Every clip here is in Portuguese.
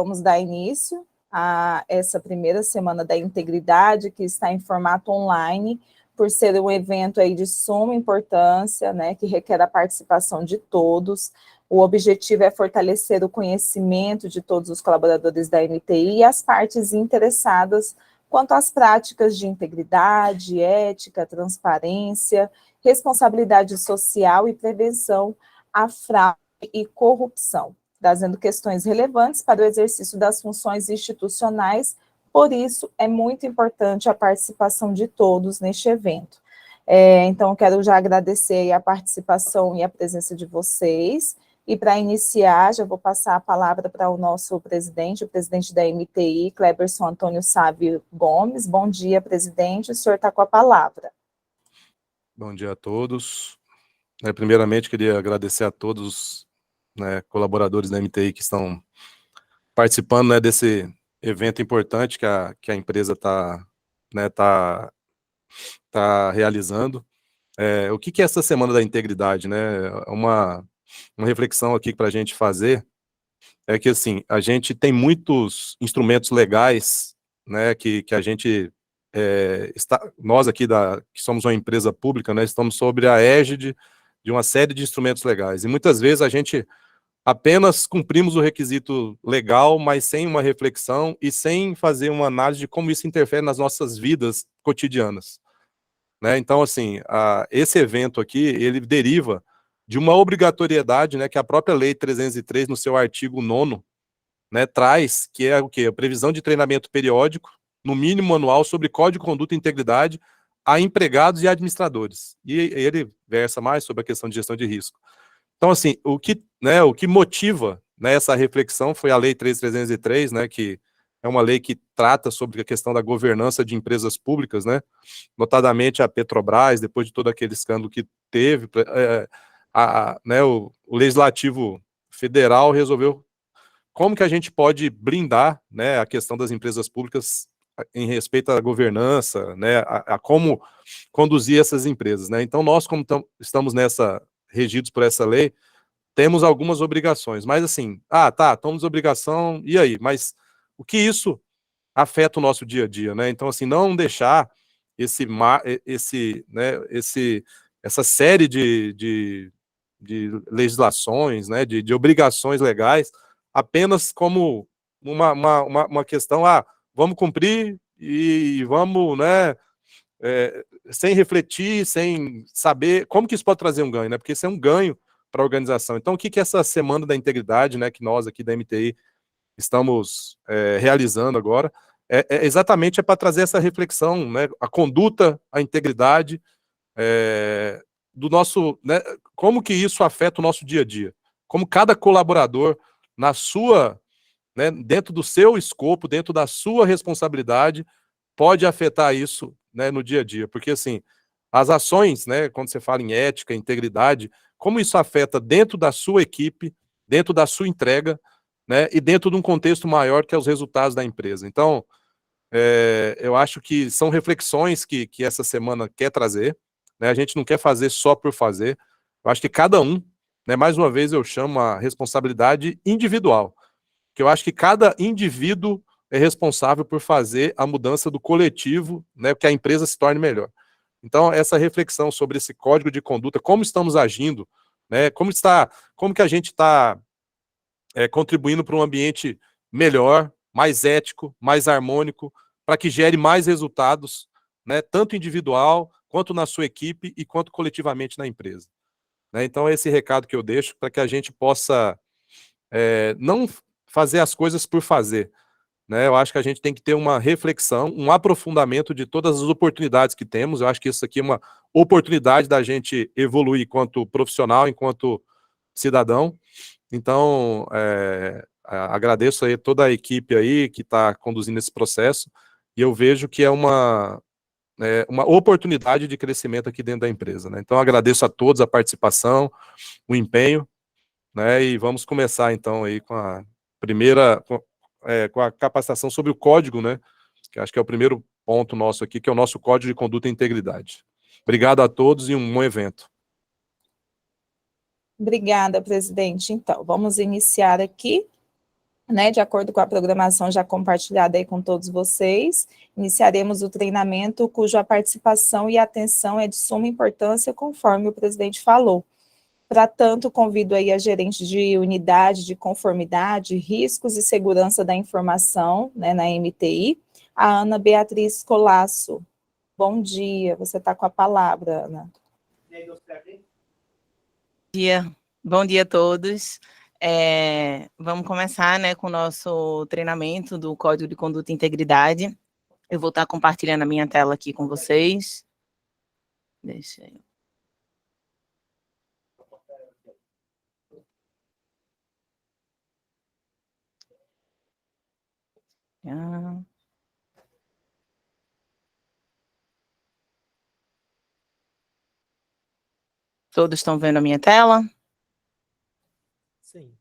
Vamos dar início a essa primeira semana da integridade, que está em formato online, por ser um evento aí de suma importância, né, que requer a participação de todos. O objetivo é fortalecer o conhecimento de todos os colaboradores da MTI e as partes interessadas quanto às práticas de integridade, ética, transparência, responsabilidade social e prevenção à fraude e corrupção, trazendo questões relevantes para o exercício das funções institucionais. Por isso, é muito importante a participação de todos neste evento. Então, quero já agradecer a participação e a presença de vocês, e para iniciar, já vou passar a palavra para o nosso presidente, o presidente da MTI, Cleberson Antônio Sávio Gomes. Bom dia, presidente, o senhor está com a palavra. Bom dia a todos. Primeiramente, queria agradecer a todos, colaboradores da MTI que estão participando, desse evento importante que a empresa está realizando. O que é essa Semana da Integridade? Uma reflexão aqui para a gente fazer é que, assim, a gente tem muitos instrumentos legais, que a gente nós aqui que somos uma empresa pública, estamos sob a égide de uma série de instrumentos legais, e muitas vezes a gente apenas cumprimos o requisito legal, mas sem uma reflexão e sem fazer uma análise de como isso interfere nas nossas vidas cotidianas. Então, assim, esse evento aqui, ele deriva de uma obrigatoriedade, que a própria Lei 303, no seu artigo 9º, traz, que é o quê? A previsão de treinamento periódico, no mínimo anual, sobre código de conduta e integridade a empregados e administradores. E ele versa mais sobre a questão de gestão de risco. Então, assim, o que motiva, essa reflexão foi a Lei 3.303, que é uma lei que trata sobre a questão da governança de empresas públicas, notadamente a Petrobras, depois de todo aquele escândalo que teve, o Legislativo Federal resolveu como que a gente pode blindar, a questão das empresas públicas em respeito à governança, a como conduzir essas empresas, Então, nós, como estamos regidos por essa lei, temos algumas obrigações, mas assim, estamos obrigação, e aí? Mas o que isso afeta o nosso dia a dia, Então, assim, não deixar essa série de legislações, de obrigações legais, apenas como uma questão, vamos cumprir e vamos, sem refletir, sem saber como que isso pode trazer um ganho, porque isso é um ganho para a organização. Então, o que é essa Semana da Integridade, que nós aqui da MTI estamos realizando agora, exatamente para trazer essa reflexão, a conduta, a integridade do nosso, como que isso afeta o nosso dia a dia, como cada colaborador, na sua, dentro do seu escopo, dentro da sua responsabilidade, pode afetar isso, no dia a dia, porque, assim, as ações, quando você fala em ética, integridade, como isso afeta dentro da sua equipe, dentro da sua entrega, e dentro de um contexto maior que é os resultados da empresa. Então, eu acho que são reflexões que essa semana quer trazer, a gente não quer fazer só por fazer, eu acho que cada um, mais uma vez eu chamo a responsabilidade individual, que eu acho que cada indivíduo é responsável por fazer a mudança do coletivo, que a empresa se torne melhor. Então, essa reflexão sobre esse código de conduta, como estamos agindo, como que a gente está contribuindo para um ambiente melhor, mais ético, mais harmônico, para que gere mais resultados, tanto individual, quanto na sua equipe e quanto coletivamente na empresa. Então, esse recado que eu deixo para que a gente possa não fazer as coisas por fazer. Eu acho que a gente tem que ter uma reflexão, um aprofundamento de todas as oportunidades que temos. Eu acho que isso aqui é uma oportunidade da gente evoluir enquanto profissional, enquanto cidadão. Então, agradeço aí toda a equipe aí que está conduzindo esse processo, e eu vejo que é uma oportunidade de crescimento aqui dentro da empresa. Então, agradeço a todos a participação, o empenho, e vamos começar, então, aí com a primeira, com a capacitação sobre o código, que acho que é o primeiro ponto nosso aqui, que é o nosso Código de Conduta e Integridade. Obrigado a todos e um bom evento. Obrigada, presidente. Então, vamos iniciar aqui né, de acordo com a programação já compartilhada aí com todos vocês, iniciaremos o treinamento cuja participação e atenção é de suma importância, conforme o presidente falou. Para tanto, convido aí a gerente de unidade de conformidade, riscos e segurança da informação, né, na MTI, a Ana Beatriz Colasso. Bom dia, você está com a palavra, Ana. Bom dia a todos. Vamos começar, né, com o nosso treinamento do Código de Conduta e Integridade. Eu vou estar compartilhando a minha tela aqui com vocês. Deixa eu... Todos estão vendo a minha tela? Sim.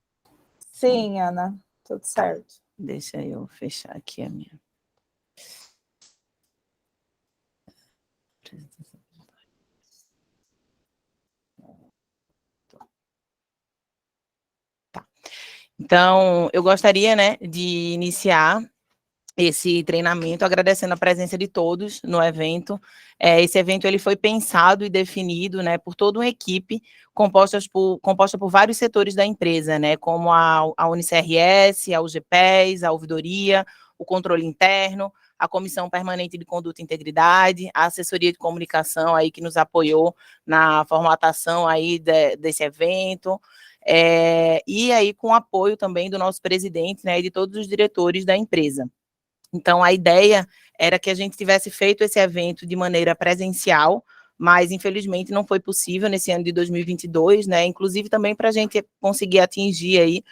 Sim, Ana, tudo certo. Deixa eu fechar aqui a minha. Tá. Então, eu gostaria, né, de iniciar esse treinamento, agradecendo a presença de todos no evento. Esse evento ele foi pensado e definido, né, por toda uma equipe composta por vários setores da empresa, né, como a UniCRS, a UGPES, a ouvidoria, o controle interno, a Comissão Permanente de Conduta e Integridade, a assessoria de comunicação aí que nos apoiou na formatação aí desse evento, e aí com o apoio também do nosso presidente, né, e de todos os diretores da empresa. Então, a ideia era que a gente tivesse feito esse evento de maneira presencial, mas, infelizmente, não foi possível nesse ano de 2022, né, inclusive também para a gente conseguir atingir aí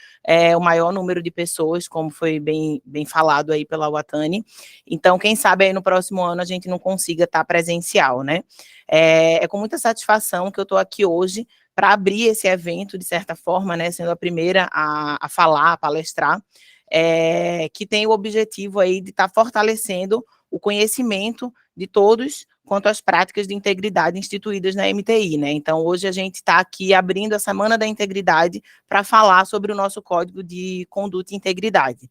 o maior número de pessoas, como foi bem falado aí pela Watani. Então, quem sabe aí no próximo ano a gente não consiga estar presencial, né. É com muita satisfação que eu estou aqui hoje para abrir esse evento, de certa forma, né, sendo a primeira a falar, a palestrar, que tem o objetivo aí de estar fortalecendo o conhecimento de todos quanto às práticas de integridade instituídas na MTI, né? Então, hoje a gente está aqui abrindo a Semana da Integridade para falar sobre o nosso Código de Conduta e Integridade.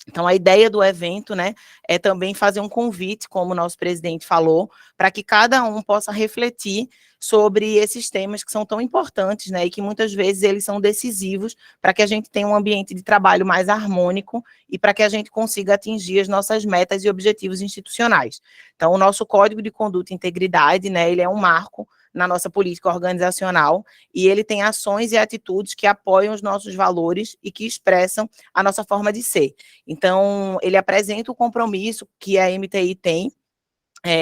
Então, a ideia do evento, né, é também fazer um convite, como o nosso presidente falou, para que cada um possa refletir sobre esses temas que são tão importantes, né, e que muitas vezes eles são decisivos para que a gente tenha um ambiente de trabalho mais harmônico e para que a gente consiga atingir as nossas metas e objetivos institucionais. Então, o nosso Código de Conduta e Integridade, né, ele é um marco na nossa política organizacional, e ele tem ações e atitudes que apoiam os nossos valores e que expressam a nossa forma de ser. Então, ele apresenta o compromisso que a MTI tem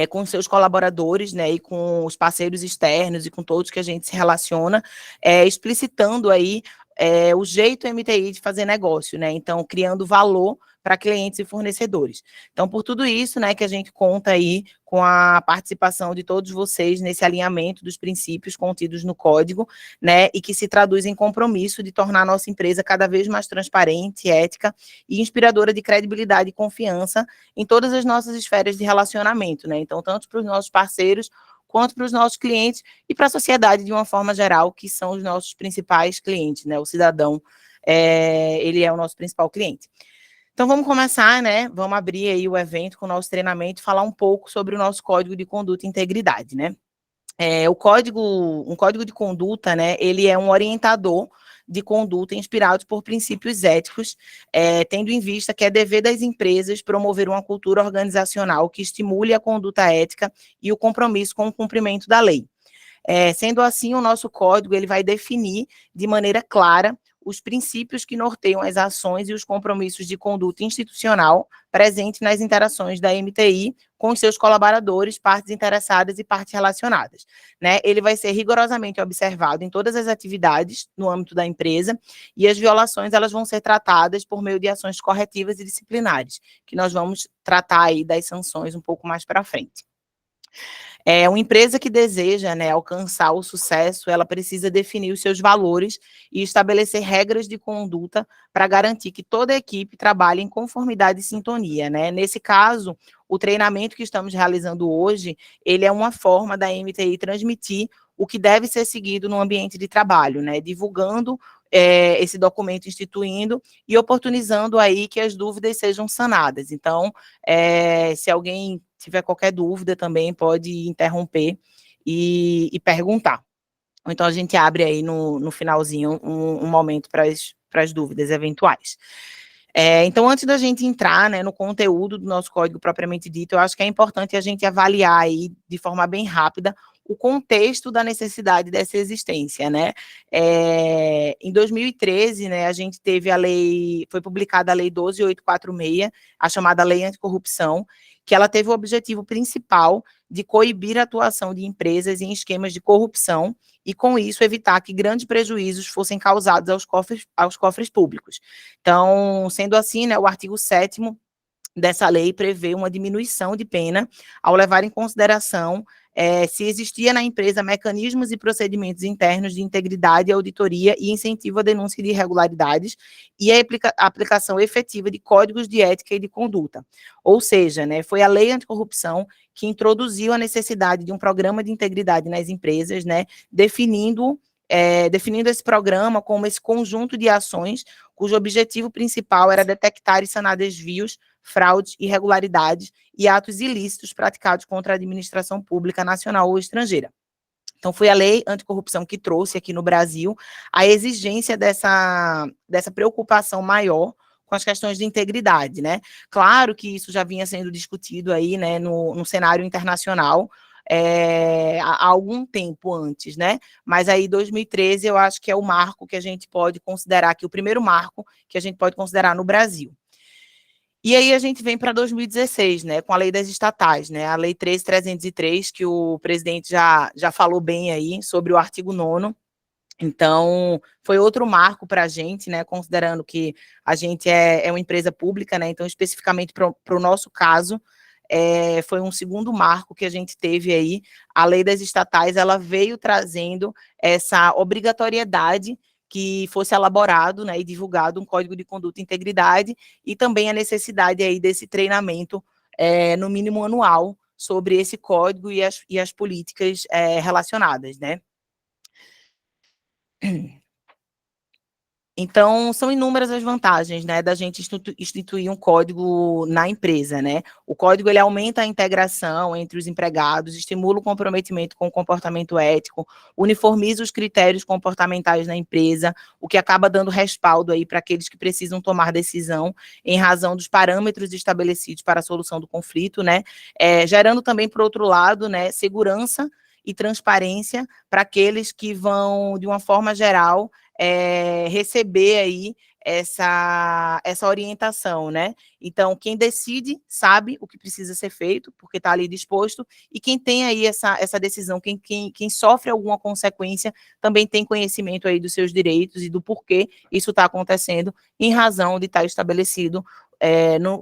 com seus colaboradores, né, e com os parceiros externos e com todos que a gente se relaciona, explicitando aí o jeito MTI de fazer negócio, né, então criando valor para clientes e fornecedores. Então, por tudo isso, né, que a gente conta aí com a participação de todos vocês nesse alinhamento dos princípios contidos no código, né, e que se traduz em compromisso de tornar a nossa empresa cada vez mais transparente, ética e inspiradora de credibilidade e confiança em todas as nossas esferas de relacionamento, né, então, tanto para os nossos parceiros, quanto para os nossos clientes e para a sociedade de uma forma geral, que são os nossos principais clientes, né, o cidadão, ele é o nosso principal cliente. Então, vamos começar, né, vamos abrir aí o evento com o nosso treinamento e falar um pouco sobre o nosso Código de Conduta e Integridade, né. Um código de conduta, né, ele é um orientador de conduta inspirado por princípios éticos, tendo em vista que é dever das empresas promover uma cultura organizacional que estimule a conduta ética e o compromisso com o cumprimento da lei. Sendo assim, o nosso código ele vai definir de maneira clara os princípios que norteiam as ações e os compromissos de conduta institucional presentes nas interações da MTI com os seus colaboradores, partes interessadas e partes relacionadas, né? Ele vai ser rigorosamente observado em todas as atividades no âmbito da empresa, e as violações elas vão ser tratadas por meio de ações corretivas e disciplinares, que nós vamos tratar aí das sanções um pouco mais para frente. Uma empresa que deseja, né, alcançar o sucesso, ela precisa definir os seus valores e estabelecer regras de conduta para garantir que toda a equipe trabalhe em conformidade e sintonia, né? Nesse caso, o treinamento que estamos realizando hoje, ele é uma forma da MTI transmitir o que deve ser seguido no ambiente de trabalho, né? Divulgando esse documento instituindo e oportunizando aí que as dúvidas sejam sanadas. Então, se alguém tiver qualquer dúvida também pode interromper e perguntar. Então, a gente abre aí no finalzinho um momento para as dúvidas eventuais. Então, antes da gente entrar, né, no conteúdo do nosso código propriamente dito, eu acho que é importante a gente avaliar aí, de forma bem rápida, o contexto da necessidade dessa existência, né? Em 2013, né, a gente teve foi publicada a Lei 12.846, a chamada Lei Anticorrupção, que ela teve o objetivo principal de coibir a atuação de empresas em esquemas de corrupção e, com isso, evitar que grandes prejuízos fossem causados aos cofres públicos. Então, sendo assim, né, o artigo 7º dessa lei prevê uma diminuição de pena ao levar em consideração se existia na empresa mecanismos e procedimentos internos de integridade, auditoria e incentivo à denúncia de irregularidades e a aplicação efetiva de códigos de ética e de conduta. Ou seja, né, foi a Lei Anticorrupção que introduziu a necessidade de um programa de integridade nas empresas, né, definindo esse programa como esse conjunto de ações cujo objetivo principal era detectar e sanar desvios, fraudes, irregularidades e atos ilícitos praticados contra a administração pública nacional ou estrangeira. Então, foi a Lei Anticorrupção que trouxe aqui no Brasil a exigência dessa preocupação maior com as questões de integridade, né? Claro que isso já vinha sendo discutido aí, né, no cenário internacional, há algum tempo antes, né? Mas aí 2013 eu acho que é o marco que a gente pode considerar, que o primeiro marco que a gente pode considerar no Brasil. E aí a gente vem para 2016, né, com a lei das estatais, né, a lei 13.303, que o presidente já falou bem aí sobre o artigo 9º. Então, foi outro marco para a gente, né, considerando que a gente é uma empresa pública, né, então especificamente para o nosso caso, foi um segundo marco que a gente teve aí. A lei das estatais, ela veio trazendo essa obrigatoriedade que fosse elaborado, né, e divulgado um código de conduta e integridade, e também a necessidade aí desse treinamento, no mínimo anual, sobre esse código e as políticas relacionadas, né. Então, são inúmeras as vantagens, né, da gente instituir um código na empresa, né? O código, ele aumenta a integração entre os empregados, estimula o comprometimento com o comportamento ético, uniformiza os critérios comportamentais na empresa, o que acaba dando respaldo aí para aqueles que precisam tomar decisão em razão dos parâmetros estabelecidos para a solução do conflito, né? Gerando também, por outro lado, né, segurança e transparência para aqueles que vão, de uma forma geral, receber aí essa orientação, né? Então, quem decide sabe o que precisa ser feito, porque está ali disposto, e quem tem aí essa decisão, quem sofre alguma consequência, também tem conhecimento aí dos seus direitos e do porquê isso está acontecendo, em razão de estar estabelecido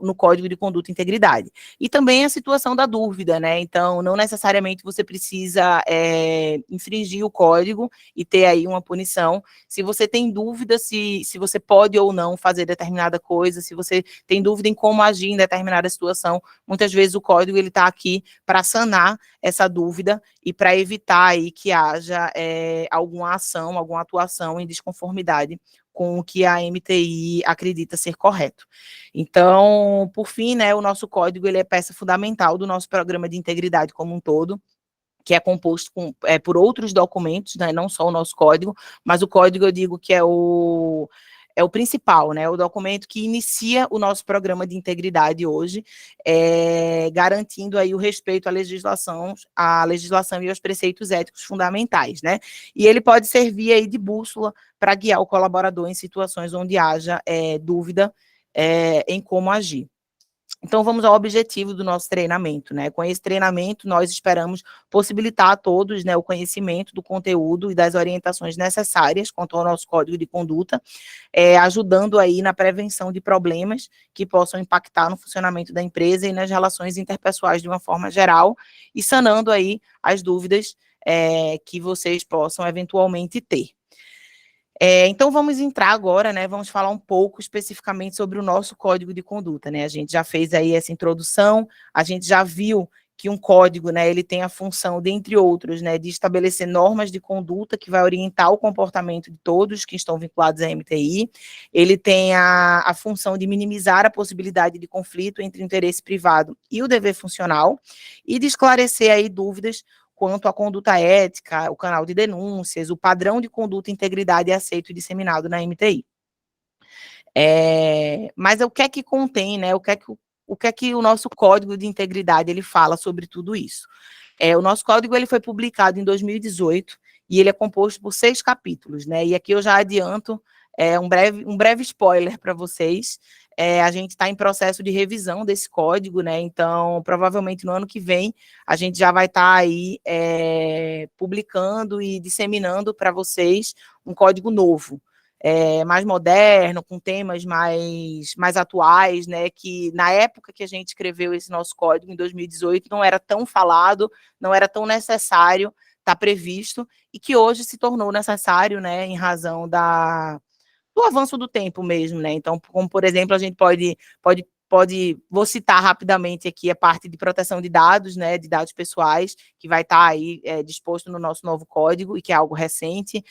no Código de Conduta e Integridade. E também a situação da dúvida, né? Então, não necessariamente você precisa infringir o código e ter aí uma punição. Se você tem dúvida se você pode ou não fazer determinada coisa, se você tem dúvida em como agir em determinada situação, muitas vezes o código está aqui para sanar essa dúvida e para evitar aí que haja alguma ação, alguma atuação em desconformidade com o que a MTI acredita ser correto. Então, por fim, né, o nosso código, ele é peça fundamental do nosso programa de integridade como um todo, que é composto por outros documentos, né, não só o nosso código, mas o código, eu digo que é o principal, né, o documento que inicia o nosso programa de integridade hoje, garantindo aí o respeito à legislação e aos preceitos éticos fundamentais, né, e ele pode servir aí de bússola para guiar o colaborador em situações onde haja dúvida em como agir. Então, vamos ao objetivo do nosso treinamento, né? Com esse treinamento, nós esperamos possibilitar a todos, né, o conhecimento do conteúdo e das orientações necessárias quanto ao nosso código de conduta, ajudando aí na prevenção de problemas que possam impactar no funcionamento da empresa e nas relações interpessoais de uma forma geral, e sanando aí as dúvidas que vocês possam eventualmente ter. Então, vamos entrar agora, né, vamos falar um pouco especificamente sobre o nosso código de conduta, né, a gente já fez aí essa introdução, a gente já viu que um código, né, ele tem a função, dentre outros, né, de estabelecer normas de conduta que vai orientar o comportamento de todos que estão vinculados à MTI. Ele tem a função de minimizar a possibilidade de conflito entre o interesse privado e o dever funcional e de esclarecer aí dúvidas quanto à conduta ética, o canal de denúncias, o padrão de conduta, integridade aceito e disseminado na MTI. Mas o que é que contém, né? O que é que o nosso Código de Integridade ele fala sobre tudo isso? O nosso código ele foi publicado em 2018 e ele é composto por 6 capítulos, né? E aqui eu já adianto um breve spoiler para vocês. A gente está em processo de revisão desse código, né? Então, provavelmente no ano que vem, a gente já vai estar aí publicando e disseminando para vocês um código novo. Mais moderno, com temas mais atuais, né, que na época que a gente escreveu esse nosso código, em 2018, não era tão falado, não era tão necessário estar previsto, e que hoje se tornou necessário, né, em razão do avanço do tempo mesmo, né, então, como por exemplo, a gente vou citar rapidamente aqui a parte de proteção de dados, né, de dados pessoais, que vai estar aí disposto no nosso novo código, e que é algo recente,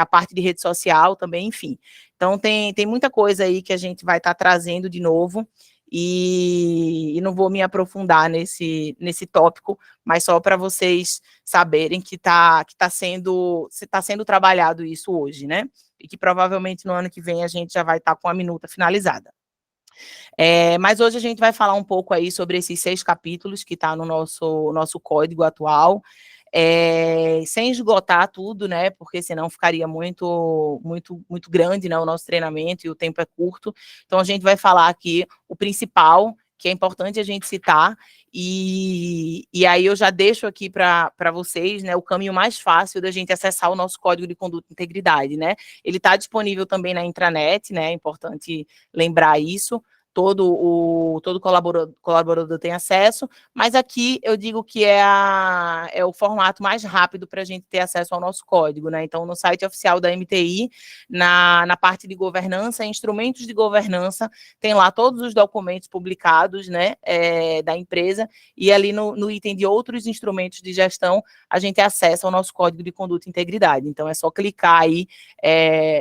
a parte de rede social também, enfim. Então, tem muita coisa aí que a gente vai estar trazendo de novo, e não vou me aprofundar nesse tópico, mas só para vocês saberem que está sendo trabalhado isso hoje, né, e que provavelmente no ano que vem a gente já vai estar com a minuta finalizada. Mas hoje a gente vai falar um pouco aí sobre esses 6 capítulos que está no nosso código atual, sem esgotar tudo, né, porque senão ficaria muito grande, né, o nosso treinamento e o tempo é curto. Então a gente vai falar aqui o principal, que é importante a gente citar, e aí eu já deixo aqui para vocês, né, o caminho mais fácil da gente acessar o nosso Código de Conduta e Integridade, né? Ele está disponível também na intranet, né? É importante lembrar isso. Todo colaborador tem acesso, mas aqui eu digo que é o formato mais rápido para a gente ter acesso ao nosso código, né? Então, no site oficial da MTI, na parte de governança, instrumentos de governança, tem lá todos os documentos publicados, né, da empresa, e ali no item de outros instrumentos de gestão, a gente acessa ao nosso Código de Conduta e Integridade. Então, é só clicar aí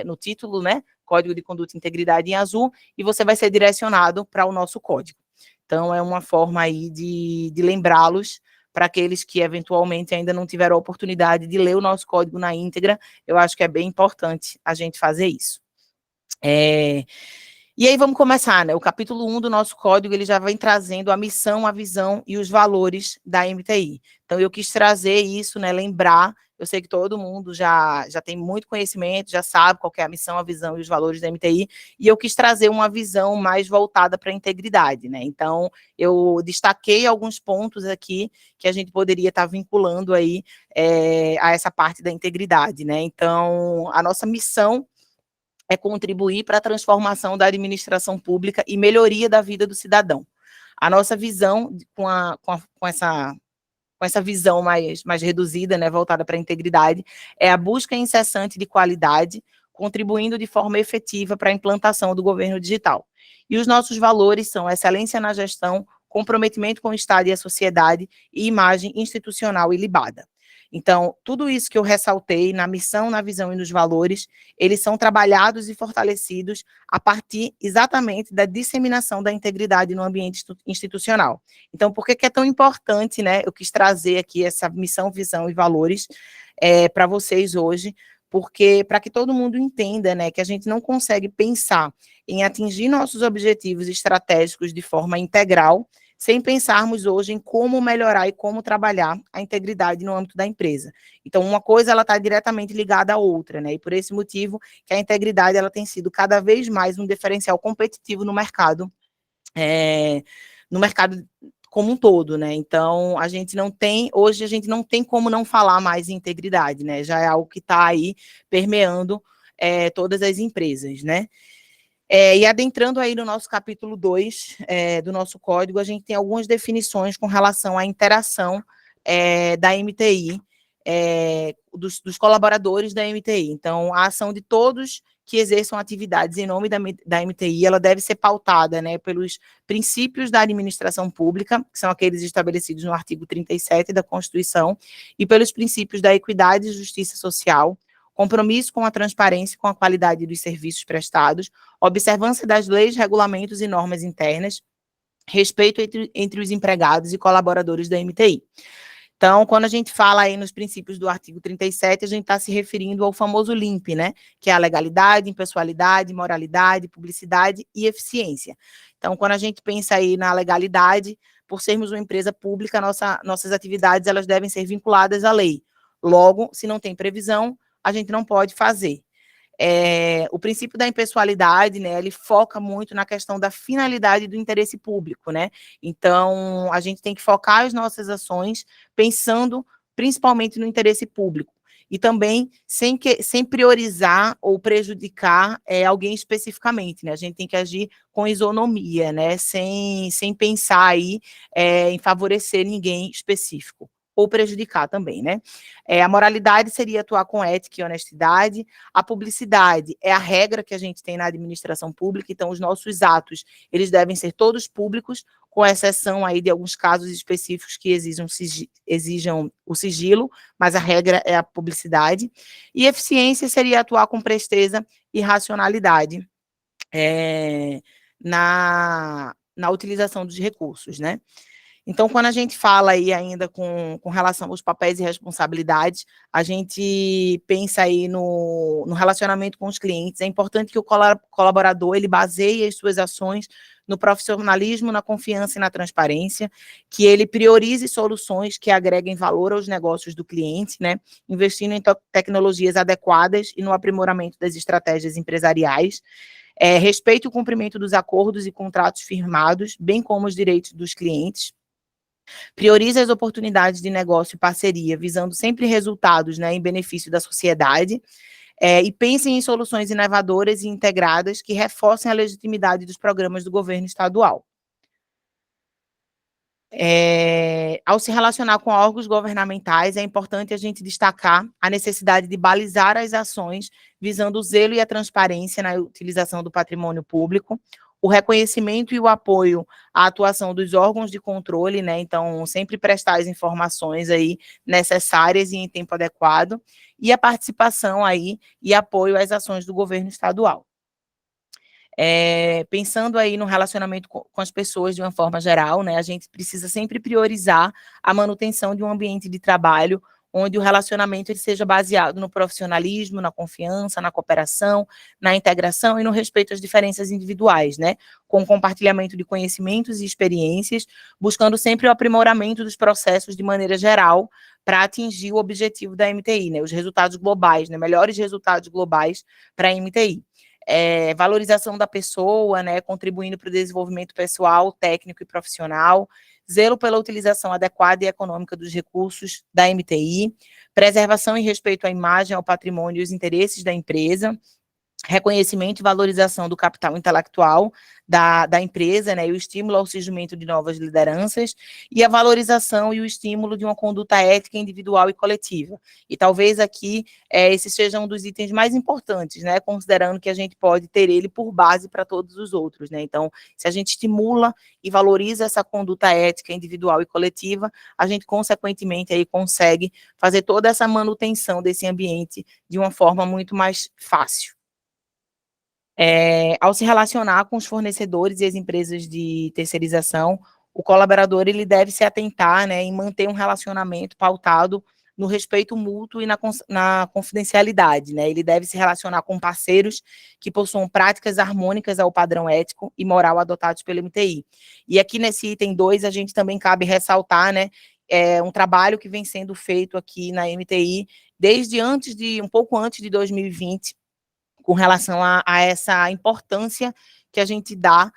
no título, né, Código de Conduta e Integridade em azul, e você vai ser direcionado para o nosso código. Então, é uma forma aí de lembrá-los para aqueles que eventualmente ainda não tiveram a oportunidade de ler o nosso código na íntegra. Eu acho que é bem importante a gente fazer isso. E aí vamos começar, né? O capítulo 1 do nosso código, ele já vem trazendo a missão, a visão e os valores da MTI. Então, eu quis trazer isso, né? Lembrar, eu sei que todo mundo já tem muito conhecimento, já sabe qual que é a missão, a visão e os valores da MTI, e eu quis trazer uma visão mais voltada para a integridade, né? Então, eu destaquei alguns pontos aqui que a gente poderia estar vinculando aí a essa parte da integridade, né? Então, a nossa missão é contribuir para a transformação da administração pública e melhoria da vida do cidadão. A nossa visão, com essa visão mais reduzida, né, voltada para a integridade, é a busca incessante de qualidade, contribuindo de forma efetiva para a implantação do governo digital. E os nossos valores são excelência na gestão, comprometimento com o Estado e a sociedade e imagem institucional ilibada. Então, tudo isso que eu ressaltei na missão, na visão e nos valores, eles são trabalhados e fortalecidos a partir exatamente da disseminação da integridade no ambiente institucional. Então, por que é tão importante, né? Eu quis trazer aqui essa missão, visão e valores para vocês hoje, porque para que todo mundo entenda, né, que a gente não consegue pensar em atingir nossos objetivos estratégicos de forma integral, sem pensarmos hoje em como melhorar e como trabalhar a integridade no âmbito da empresa. Então, uma coisa ela está diretamente ligada à outra, né? E por esse motivo que a integridade ela tem sido cada vez mais um diferencial competitivo no mercado como um todo, né? Então, hoje a gente não tem como não falar mais em integridade, né? Já é algo que está aí permeando todas as empresas, né? E adentrando aí no nosso capítulo 2 do nosso código, a gente tem algumas definições com relação à interação da MTI, dos colaboradores da MTI. Então, a ação de todos que exerçam atividades em nome da MTI, ela deve ser pautada, né, pelos princípios da administração pública, que são aqueles estabelecidos no artigo 37 da Constituição, e pelos princípios da equidade e justiça social, compromisso com a transparência e com a qualidade dos serviços prestados, observância das leis, regulamentos e normas internas, respeito entre os empregados e colaboradores da MTI. Então, quando a gente fala aí nos princípios do artigo 37, a gente está se referindo ao famoso LIMP, né? Que é a legalidade, impessoalidade, moralidade, publicidade e eficiência. Então, quando a gente pensa aí na legalidade, por sermos uma empresa pública, nossas atividades elas devem ser vinculadas à lei. Logo, se não tem previsão, a gente não pode fazer. O princípio da impessoalidade, né, ele foca muito na questão da finalidade do interesse público, né? Então, a gente tem que focar as nossas ações pensando principalmente no interesse público e também sem priorizar ou prejudicar alguém especificamente, né? A gente tem que agir com isonomia, né? Sem pensar aí em favorecer ninguém específico ou prejudicar também, né? A moralidade seria atuar com ética e honestidade. A publicidade é a regra que a gente tem na administração pública, então os nossos atos, eles devem ser todos públicos, com exceção aí de alguns casos específicos que exijam o sigilo, mas a regra é a publicidade. E eficiência seria atuar com presteza e racionalidade na utilização dos recursos, né? Então, quando a gente fala aí ainda com relação aos papéis e responsabilidades, a gente pensa aí no relacionamento com os clientes. É importante que o colaborador, ele baseie as suas ações no profissionalismo, na confiança e na transparência, que ele priorize soluções que agreguem valor aos negócios do cliente, né, investindo em tecnologias adequadas e no aprimoramento das estratégias empresariais. Respeite o cumprimento dos acordos e contratos firmados, bem como os direitos dos clientes. Priorize as oportunidades de negócio e parceria, visando sempre resultados, né, em benefício da sociedade, e pensem em soluções inovadoras e integradas que reforcem a legitimidade dos programas do governo estadual. Ao se relacionar com órgãos governamentais, é importante a gente destacar a necessidade de balizar as ações, visando o zelo e a transparência na utilização do patrimônio público, o reconhecimento e o apoio à atuação dos órgãos de controle, né? Então, sempre prestar as informações aí necessárias e em tempo adequado, e a participação aí e apoio às ações do governo estadual. Pensando aí no relacionamento com as pessoas de uma forma geral, né? A gente precisa sempre priorizar a manutenção de um ambiente de trabalho onde o relacionamento ele seja baseado no profissionalismo, na confiança, na cooperação, na integração e no respeito às diferenças individuais, né? Com compartilhamento de conhecimentos e experiências, buscando sempre o aprimoramento dos processos de maneira geral para atingir o objetivo da MTI, né? Os resultados globais, né? Melhores resultados globais para a MTI. Valorização da pessoa, né? Contribuindo para o desenvolvimento pessoal, técnico e profissional, zelo pela utilização adequada e econômica dos recursos da MTI, preservação e respeito à imagem, ao patrimônio e os interesses da empresa, reconhecimento e valorização do capital intelectual da empresa, né, e o estímulo ao surgimento de novas lideranças, e a valorização e o estímulo de uma conduta ética individual e coletiva. E talvez aqui esse seja um dos itens mais importantes, né, considerando que a gente pode ter ele por base para todos os outros, né. Então, se a gente estimula e valoriza essa conduta ética individual e coletiva, a gente, consequentemente, aí consegue fazer toda essa manutenção desse ambiente de uma forma muito mais fácil. Ao se relacionar com os fornecedores e as empresas de terceirização, o colaborador ele deve se atentar, né, em manter um relacionamento pautado no respeito mútuo e na confidencialidade, né? Ele deve se relacionar com parceiros que possuam práticas harmônicas ao padrão ético e moral adotados pelo MTI. E aqui nesse item 2, a gente também cabe ressaltar, né, um trabalho que vem sendo feito aqui na MTI desde um pouco antes de 2020, com relação a essa importância que a gente dá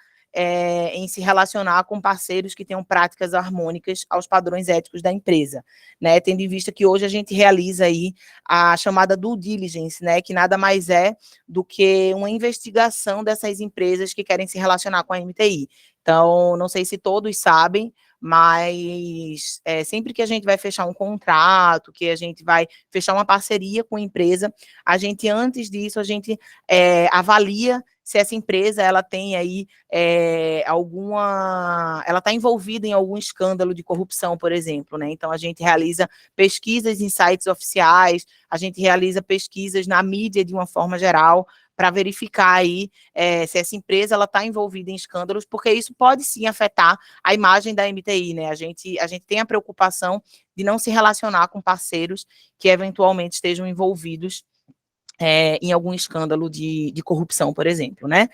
em se relacionar com parceiros que tenham práticas harmônicas aos padrões éticos da empresa, né? Tendo em vista que hoje a gente realiza aí a chamada due diligence, né? Que nada mais é do que uma investigação dessas empresas que querem se relacionar com a MTI. Então, não sei se todos sabem, mas sempre que a gente vai fechar um contrato, que a gente vai fechar uma parceria com a empresa, antes disso, a gente avalia se essa empresa ela tem aí ela está envolvida em algum escândalo de corrupção, por exemplo, né? Então a gente realiza pesquisas em sites oficiais, a gente realiza pesquisas na mídia de uma forma geral, para verificar aí se essa empresa ela está envolvida em escândalos, porque isso pode sim afetar a imagem da MTI, né? A gente tem a preocupação de não se relacionar com parceiros que eventualmente estejam envolvidos em algum escândalo de corrupção, por exemplo, né?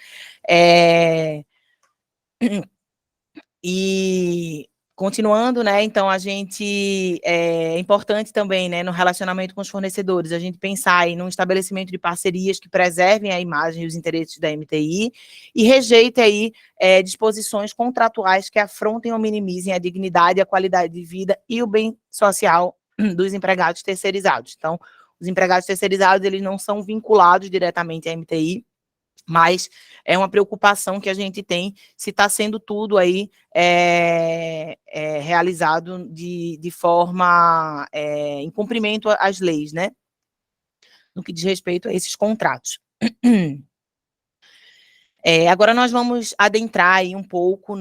E continuando, né? Então é importante também, né, no relacionamento com os fornecedores, a gente pensar aí num estabelecimento de parcerias que preservem a imagem e os interesses da MTI e rejeite aí disposições contratuais que afrontem ou minimizem a dignidade, a qualidade de vida e o bem social dos empregados terceirizados. Então, os empregados terceirizados, eles não são vinculados diretamente à MTI, mas é uma preocupação que a gente tem se está sendo tudo aí realizado de forma em cumprimento às leis, né? No que diz respeito a esses contratos. Agora nós vamos adentrar aí um pouco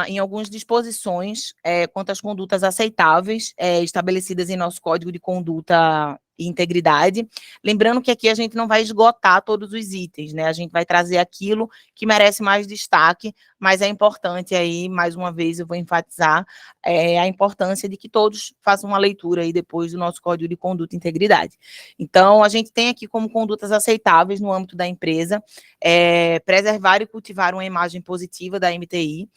em algumas disposições quanto às condutas aceitáveis estabelecidas em nosso Código de Conduta e Integridade. Lembrando que aqui a gente não vai esgotar todos os itens, né? A gente vai trazer aquilo que merece mais destaque, mas é importante aí, mais uma vez, eu vou enfatizar a importância de que todos façam uma leitura aí depois do nosso Código de Conduta e Integridade. Então, a gente tem aqui como condutas aceitáveis no âmbito da empresa, preservar e cultivar uma imagem positiva da MTI,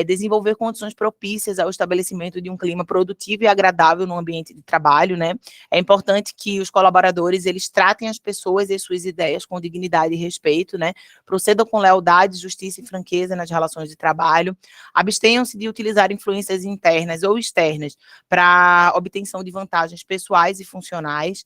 desenvolver condições propícias ao estabelecimento de um clima produtivo e agradável no ambiente de trabalho, né? É importante que os colaboradores, eles tratem as pessoas e suas ideias com dignidade e respeito, né? Procedam com lealdade, justiça e franqueza nas relações de trabalho, abstenham-se de utilizar influências internas ou externas para obtenção de vantagens pessoais e funcionais,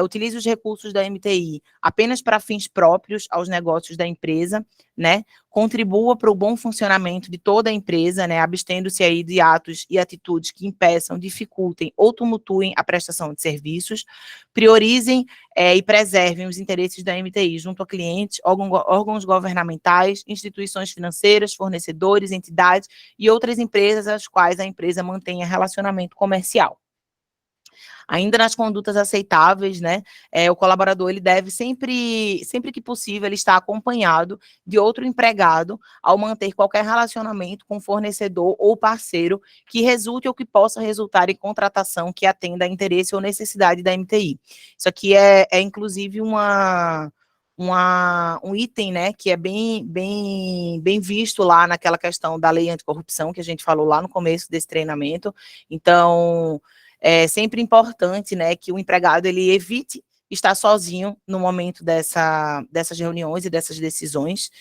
utilize os recursos da MTI apenas para fins próprios aos negócios da empresa, né? Contribua para o bom funcionamento de toda a empresa, né? Abstendo-se aí de atos e atitudes que impeçam, dificultem ou tumultuem a prestação de serviços, priorizem e preservem os interesses da MTI junto a clientes, órgãos governamentais, instituições financeiras, fornecedores, entidades e outras empresas às quais a empresa mantenha relacionamento comercial. Ainda nas condutas aceitáveis, né, o colaborador ele deve sempre que possível, ele estar acompanhado de outro empregado ao manter qualquer relacionamento com fornecedor ou parceiro que resulte ou que possa resultar em contratação que atenda a interesse ou necessidade da MTI. Isso aqui inclusive um item, né, que é bem visto lá naquela questão da lei anticorrupção que a gente falou lá no começo desse treinamento. Então, é sempre importante, né, que o empregado ele evite estar sozinho no momento dessas reuniões e dessas decisões.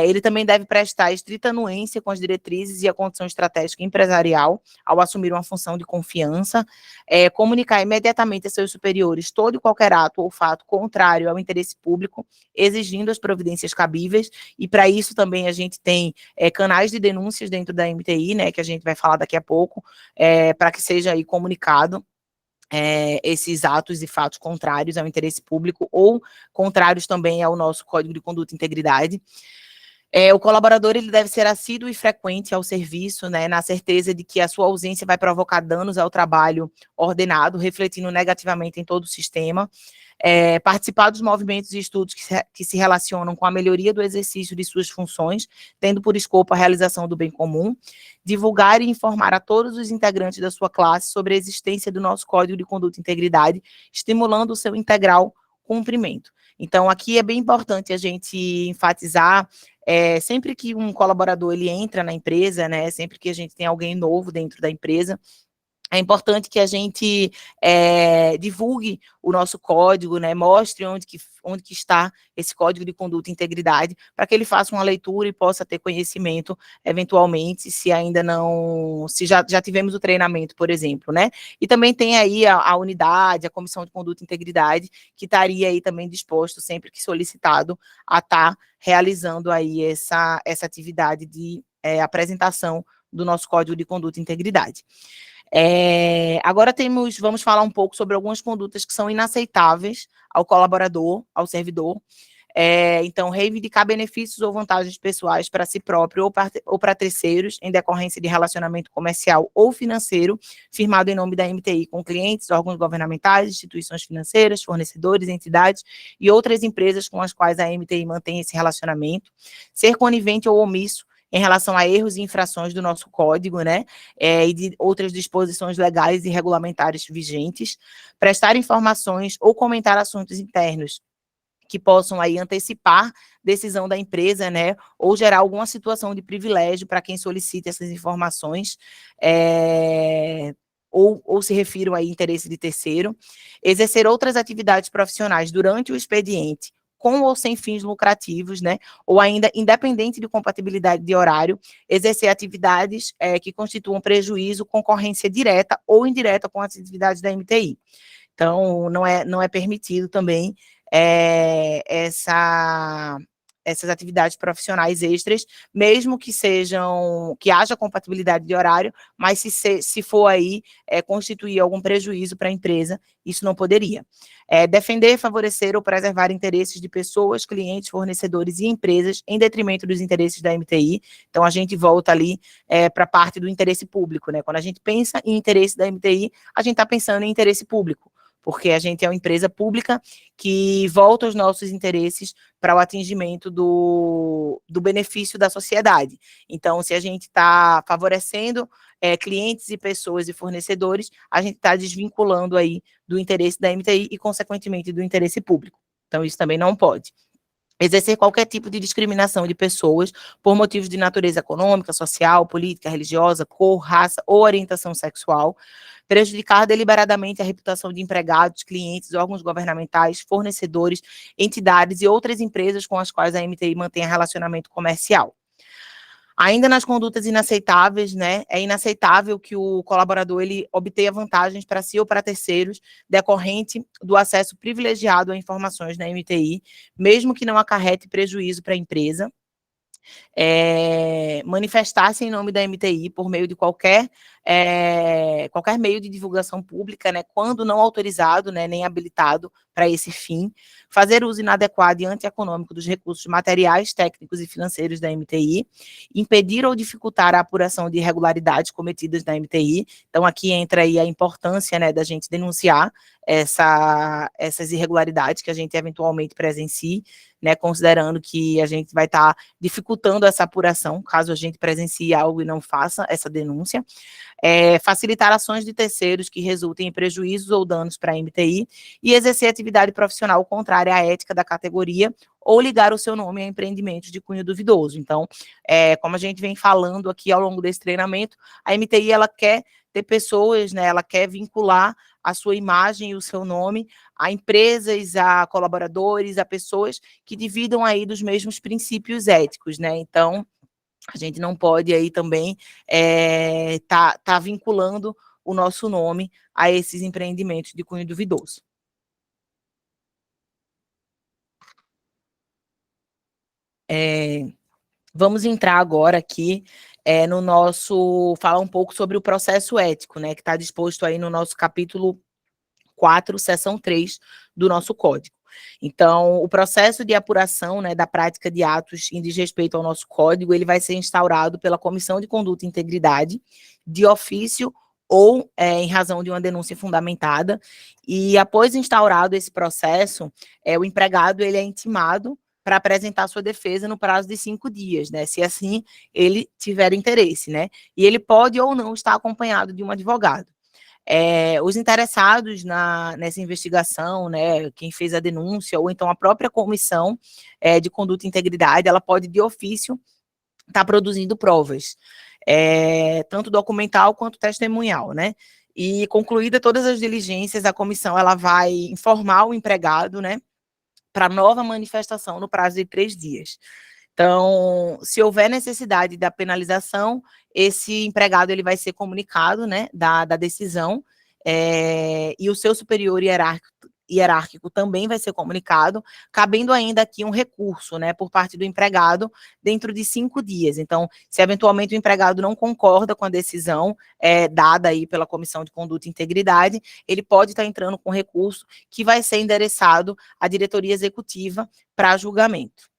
Ele também deve prestar estrita anuência com as diretrizes e a condição estratégica empresarial ao assumir uma função de confiança, comunicar imediatamente a seus superiores todo e qualquer ato ou fato contrário ao interesse público, exigindo as providências cabíveis, e para isso também a gente tem canais de denúncias dentro da MTI, né, que a gente vai falar daqui a pouco, para que seja aí comunicado esses atos e fatos contrários ao interesse público ou contrários também ao nosso Código de Conduta e Integridade. O colaborador ele deve ser assíduo e frequente ao serviço, né, na certeza de que a sua ausência vai provocar danos ao trabalho ordenado, refletindo negativamente em todo o sistema. Participar dos movimentos e estudos que se relacionam com a melhoria do exercício de suas funções, tendo por escopo a realização do bem comum, divulgar e informar a todos os integrantes da sua classe sobre a existência do nosso Código de Conduta e Integridade, estimulando o seu integral cumprimento. Então, aqui é bem importante a gente enfatizar, sempre que um colaborador ele entra na empresa, né, sempre que a gente tem alguém novo dentro da empresa, é importante que a gente divulgue o nosso código, né, mostre onde que está esse código de conduta e integridade, para que ele faça uma leitura e possa ter conhecimento, eventualmente, se ainda não, se já tivemos o treinamento, por exemplo, né? E também tem aí a unidade, a comissão de conduta e integridade, que estaria aí também disposto, sempre que solicitado, a estar realizando aí essa atividade de apresentação do nosso Código de Conduta e Integridade. Agora vamos falar um pouco sobre algumas condutas que são inaceitáveis ao colaborador, ao servidor. Então, reivindicar benefícios ou vantagens pessoais para si próprio ou para terceiros em decorrência de relacionamento comercial ou financeiro firmado em nome da MTI com clientes, órgãos governamentais, instituições financeiras, fornecedores, entidades e outras empresas com as quais a MTI mantém esse relacionamento. Ser conivente ou omisso em relação a erros e infrações do nosso código, né, e de outras disposições legais e regulamentares vigentes, prestar informações ou comentar assuntos internos que possam aí antecipar decisão da empresa, né, ou gerar alguma situação de privilégio para quem solicita essas informações, ou se refiram a interesse de terceiro, exercer outras atividades profissionais durante o expediente, com ou sem fins lucrativos, né, ou ainda independente de compatibilidade de horário, exercer atividades que constituam prejuízo, concorrência direta ou indireta com as atividades da MTI. Então, não é permitido também essas atividades profissionais extras, mesmo que haja compatibilidade de horário, mas se for aí constituir algum prejuízo para a empresa, isso não poderia. Defender, favorecer ou preservar interesses de pessoas, clientes, fornecedores e empresas em detrimento dos interesses da MTI. Então, a gente volta ali para a parte do interesse público, né? Quando a gente pensa em interesse da MTI, a gente está pensando em interesse público, porque a gente é uma empresa pública que volta os nossos interesses para o atingimento do benefício da sociedade. Então, se a gente está favorecendo clientes e pessoas e fornecedores, a gente está desvinculando aí do interesse da MTI e, consequentemente, do interesse público. Então, isso também não pode. Exercer qualquer tipo de discriminação de pessoas por motivos de natureza econômica, social, política, religiosa, cor, raça ou orientação sexual, prejudicar deliberadamente a reputação de empregados, clientes, órgãos governamentais, fornecedores, entidades e outras empresas com as quais a MTI mantém relacionamento comercial. Ainda nas condutas inaceitáveis, né, é inaceitável que o colaborador ele obtenha vantagens para si ou para terceiros decorrente do acesso privilegiado a informações na MTI, mesmo que não acarrete prejuízo para a empresa. Manifestar-se em nome da MTI por meio de qualquer meio de divulgação pública, né, quando não autorizado, né, nem habilitado para esse fim, fazer uso inadequado e antieconômico dos recursos materiais, técnicos e financeiros da MTI, impedir ou dificultar a apuração de irregularidades cometidas na MTI. Então, aqui entra aí a importância, né, da gente denunciar essas irregularidades que a gente eventualmente presencie, né, considerando que a gente vai estar dificultando essa apuração, caso a gente presencie algo e não faça essa denúncia. Facilitar ações de terceiros que resultem em prejuízos ou danos para a MTI e exercer atividade profissional contrária à ética da categoria ou ligar o seu nome a empreendimentos de cunho duvidoso. Então, como a gente vem falando aqui ao longo desse treinamento, a MTI ela quer ter pessoas, né, ela quer vincular a sua imagem e o seu nome a empresas, a colaboradores, a pessoas que dividam aí dos mesmos princípios éticos, né? Então, a gente não pode aí também tá vinculando o nosso nome a esses empreendimentos de cunho duvidoso. Vamos entrar agora aqui falar um pouco sobre o processo ético, né, que está disposto aí no nosso capítulo 4, seção 3 do nosso código. Então, o processo de apuração, né, da prática de atos em desrespeito ao nosso código, ele vai ser instaurado pela Comissão de Conduta e Integridade, de ofício ou em razão de uma denúncia fundamentada, e após instaurado esse processo, o empregado ele é intimado para apresentar sua defesa no prazo de 5 dias, né, se assim ele tiver interesse, né, e ele pode ou não estar acompanhado de um advogado. Os interessados nessa investigação, né, quem fez a denúncia, ou então a própria comissão de conduta e integridade, ela pode, de ofício, estar produzindo provas, tanto documental quanto testemunhal, né? E concluída todas as diligências, a comissão ela vai informar o empregado, né, para nova manifestação no prazo de 3 dias. Então, se houver necessidade da penalização, esse empregado ele vai ser hierárquico também vai ser comunicado, cabendo ainda aqui um recurso, né, por parte do empregado dentro de 5 dias. Então, se eventualmente o empregado não concorda com a decisão dada aí pela Comissão de Conduta e Integridade, ele pode estar entrando com recurso que vai ser endereçado à diretoria executiva para julgamento.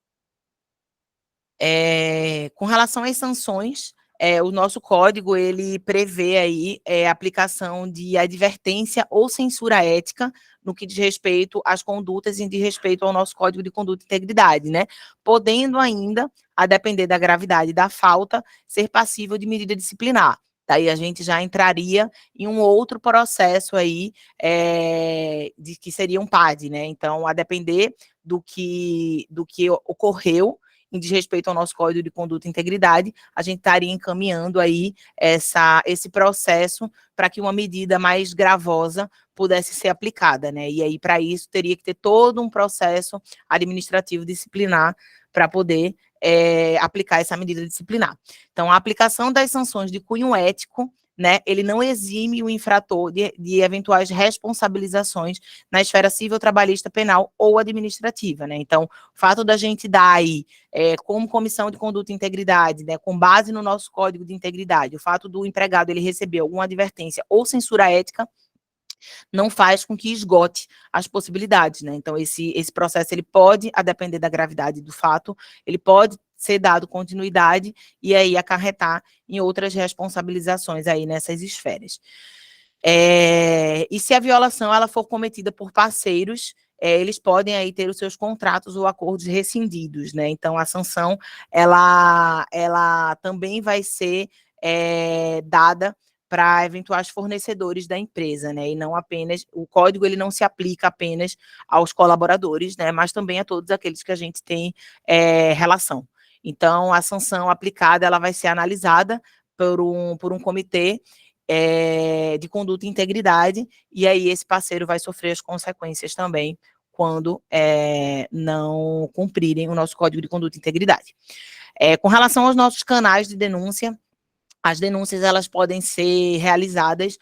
Com relação às sanções, o nosso código, ele prevê aí a aplicação de advertência ou censura ética no que diz respeito às condutas e diz respeito ao nosso Código de Conduta e Integridade, né? Podendo ainda, a depender da gravidade da falta, ser passível de medida disciplinar. Daí a gente já entraria em um outro processo aí, de que seria um PAD, né? Então, a depender do que ocorreu, em desrespeito ao nosso Código de Conduta e Integridade, a gente estaria encaminhando aí esse processo para que uma medida mais gravosa pudesse ser aplicada, né? E aí, para isso, teria que ter todo um processo administrativo disciplinar para poder aplicar essa medida disciplinar. Então, a aplicação das sanções de cunho ético, né, ele não exime o infrator de eventuais responsabilizações na esfera civil, trabalhista, penal ou administrativa, né? Então, o fato da gente dar aí, como Comissão de Conduta e Integridade, né, com base no nosso Código de Integridade, o fato do empregado ele receber alguma advertência ou censura ética, não faz com que esgote as possibilidades, né? Então, esse processo, ele pode, a depender da gravidade do fato, ele pode ser dado continuidade e aí acarretar em outras responsabilizações aí nessas esferas. E se a violação ela for cometida por parceiros, eles podem aí ter os seus contratos ou acordos rescindidos, né? Então, a sanção, ela também vai ser dada para eventuais fornecedores da empresa, né? E não apenas, o código ele não se aplica apenas aos colaboradores, né? Mas também a todos aqueles que a gente tem relação. Então, a sanção aplicada, ela vai ser analisada por um comitê de conduta e integridade, e aí esse parceiro vai sofrer as consequências também quando não cumprirem o nosso Código de Conduta e Integridade. Com relação aos nossos canais de denúncia, as denúncias elas podem ser realizadas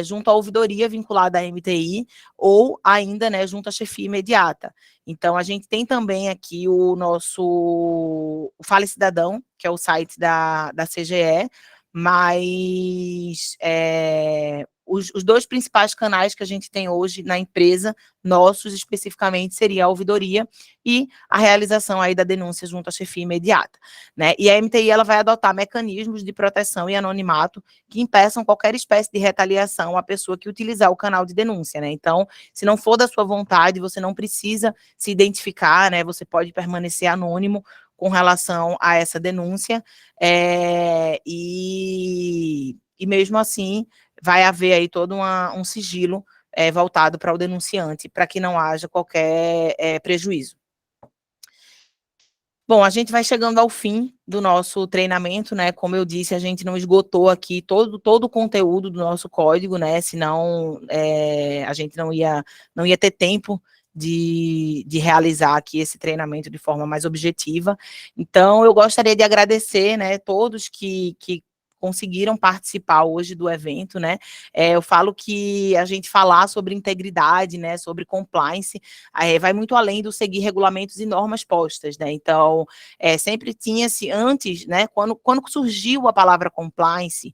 junto à ouvidoria vinculada à MTI ou ainda, né, junto à chefia imediata. Então, a gente tem também aqui o nosso Fale Cidadão, que é o site da CGE, mas os 2 principais canais que a gente tem hoje na empresa, nossos especificamente, seria a ouvidoria e a realização aí da denúncia junto à chefia imediata, né? E a MTI ela vai adotar mecanismos de proteção e anonimato que impeçam qualquer espécie de retaliação à pessoa que utilizar o canal de denúncia, né? Então, se não for da sua vontade, você não precisa se identificar, né? Você pode permanecer anônimo com relação a essa denúncia, e mesmo assim vai haver aí todo um sigilo voltado para o denunciante, para que não haja qualquer prejuízo. Bom, a gente vai chegando ao fim do nosso treinamento, né? Como eu disse, a gente não esgotou aqui todo o conteúdo do nosso código, né? Senão a gente não ia ter tempo de realizar aqui esse treinamento de forma mais objetiva. Então, eu gostaria de agradecer, né, todos que conseguiram participar hoje do evento, né? Eu falo que a gente falar sobre integridade, né, sobre compliance, vai muito além do seguir regulamentos e normas postas, né? Então, sempre tinha-se antes, né, quando surgiu a palavra compliance,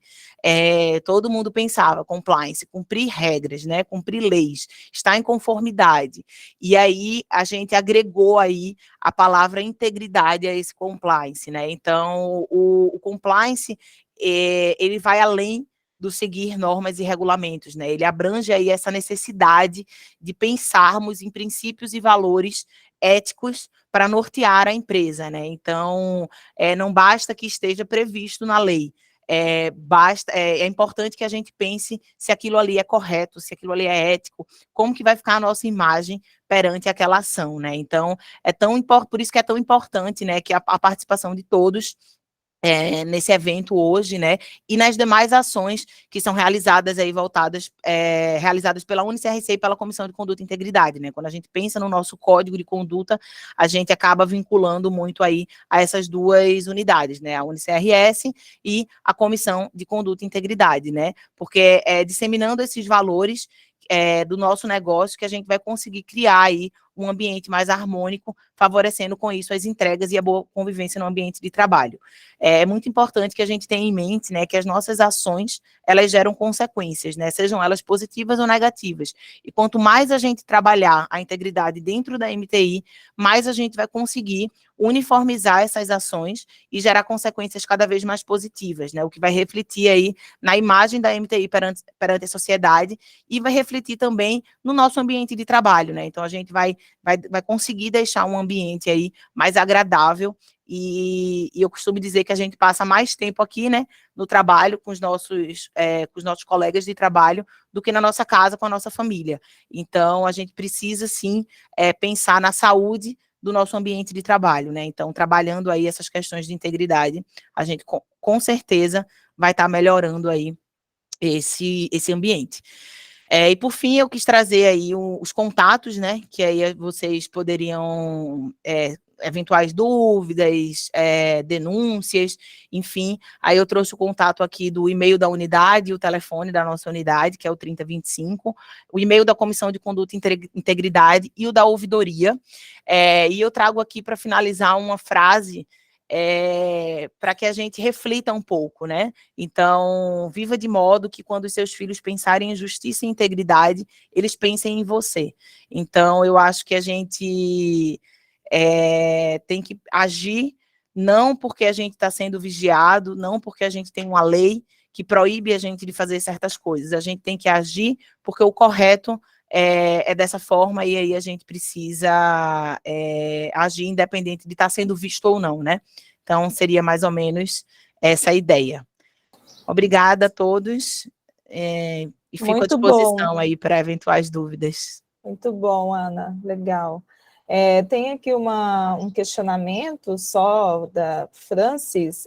todo mundo pensava, compliance, cumprir regras, né, cumprir leis, estar em conformidade. E aí, a gente agregou aí a palavra integridade a esse compliance, né? Então, o compliance, ele vai além do seguir normas e regulamentos, né? Ele abrange aí essa necessidade de pensarmos em princípios e valores éticos para nortear a empresa, né? Então, não basta que esteja previsto na lei, é importante que a gente pense se aquilo ali é correto, se aquilo ali é ético, como que vai ficar a nossa imagem perante aquela ação, né? Então, por isso que é tão importante, né, que a participação de todos nesse evento hoje, né, e nas demais ações que são realizadas aí, realizadas pela UniCRC e pela Comissão de Conduta e Integridade, né? Quando a gente pensa no nosso código de conduta, a gente acaba vinculando muito aí a essas 2 unidades, né, a UniCRS e a Comissão de Conduta e Integridade, né, porque disseminando esses valores do nosso negócio, que a gente vai conseguir criar aí um ambiente mais harmônico, favorecendo com isso as entregas e a boa convivência no ambiente de trabalho. É muito importante que a gente tenha em mente, né, que as nossas ações, elas geram consequências, né, sejam elas positivas ou negativas. E quanto mais a gente trabalhar a integridade dentro da MTI, mais a gente vai conseguir uniformizar essas ações e gerar consequências cada vez mais positivas, né, o que vai refletir aí na imagem da MTI perante a sociedade e vai refletir também no nosso ambiente de trabalho, né, então a gente vai conseguir deixar um ambiente aí mais agradável e eu costumo dizer que a gente passa mais tempo aqui, né, no trabalho com os nossos colegas de trabalho do que na nossa casa com a nossa família. Então, a gente precisa, sim, pensar na saúde do nosso ambiente de trabalho, né? Então, trabalhando aí essas questões de integridade, a gente com certeza vai estar melhorando aí esse ambiente. E por fim, eu quis trazer aí os contatos, né, que aí vocês poderiam, eventuais dúvidas, denúncias, enfim, aí eu trouxe o contato aqui do e-mail da unidade e o telefone da nossa unidade, que é o 3025, o e-mail da Comissão de Conduta e Integridade e o da ouvidoria, e eu trago aqui para finalizar uma frase para que a gente reflita um pouco, né? Então, viva de modo que quando os seus filhos pensarem em justiça e integridade, eles pensem em você. Então, eu acho que a gente tem que agir não porque a gente está sendo vigiado, não porque a gente tem uma lei que proíbe a gente de fazer certas coisas. A gente tem que agir porque o correto é dessa forma, e aí a gente precisa agir independente de estar sendo visto ou não, né? Então, seria mais ou menos essa a ideia. Obrigada a todos, e fico à Muito bom. disposição aí para eventuais dúvidas. Muito bom, Ana, legal. Tem aqui um questionamento só da Francis,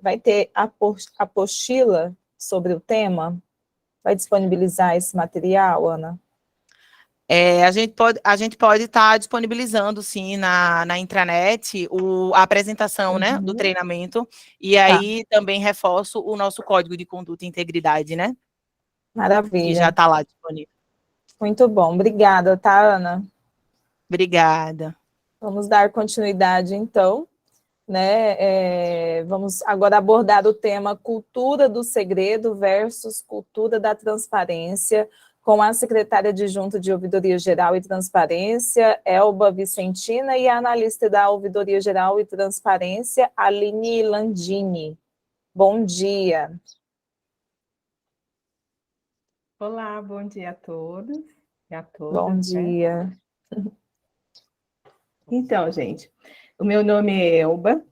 vai ter apostila sobre o tema? Vai disponibilizar esse material, Ana? A gente pode estar disponibilizando, sim, na intranet a apresentação, né, do treinamento, e aí também reforço o nosso código de conduta e integridade, né? Maravilha. Que já está lá disponível. Muito bom, obrigada, tá, Ana? Obrigada. Vamos dar continuidade, então, né? Vamos agora abordar o tema cultura do segredo versus cultura da transparência, com a secretária adjunta de Ouvidoria Geral e Transparência, Elba Vicentina, e a analista da Ouvidoria Geral e Transparência, Aline Landini. Bom dia. Olá, bom dia a todos e a todas. Bom dia. Então, gente, o meu nome é Elba,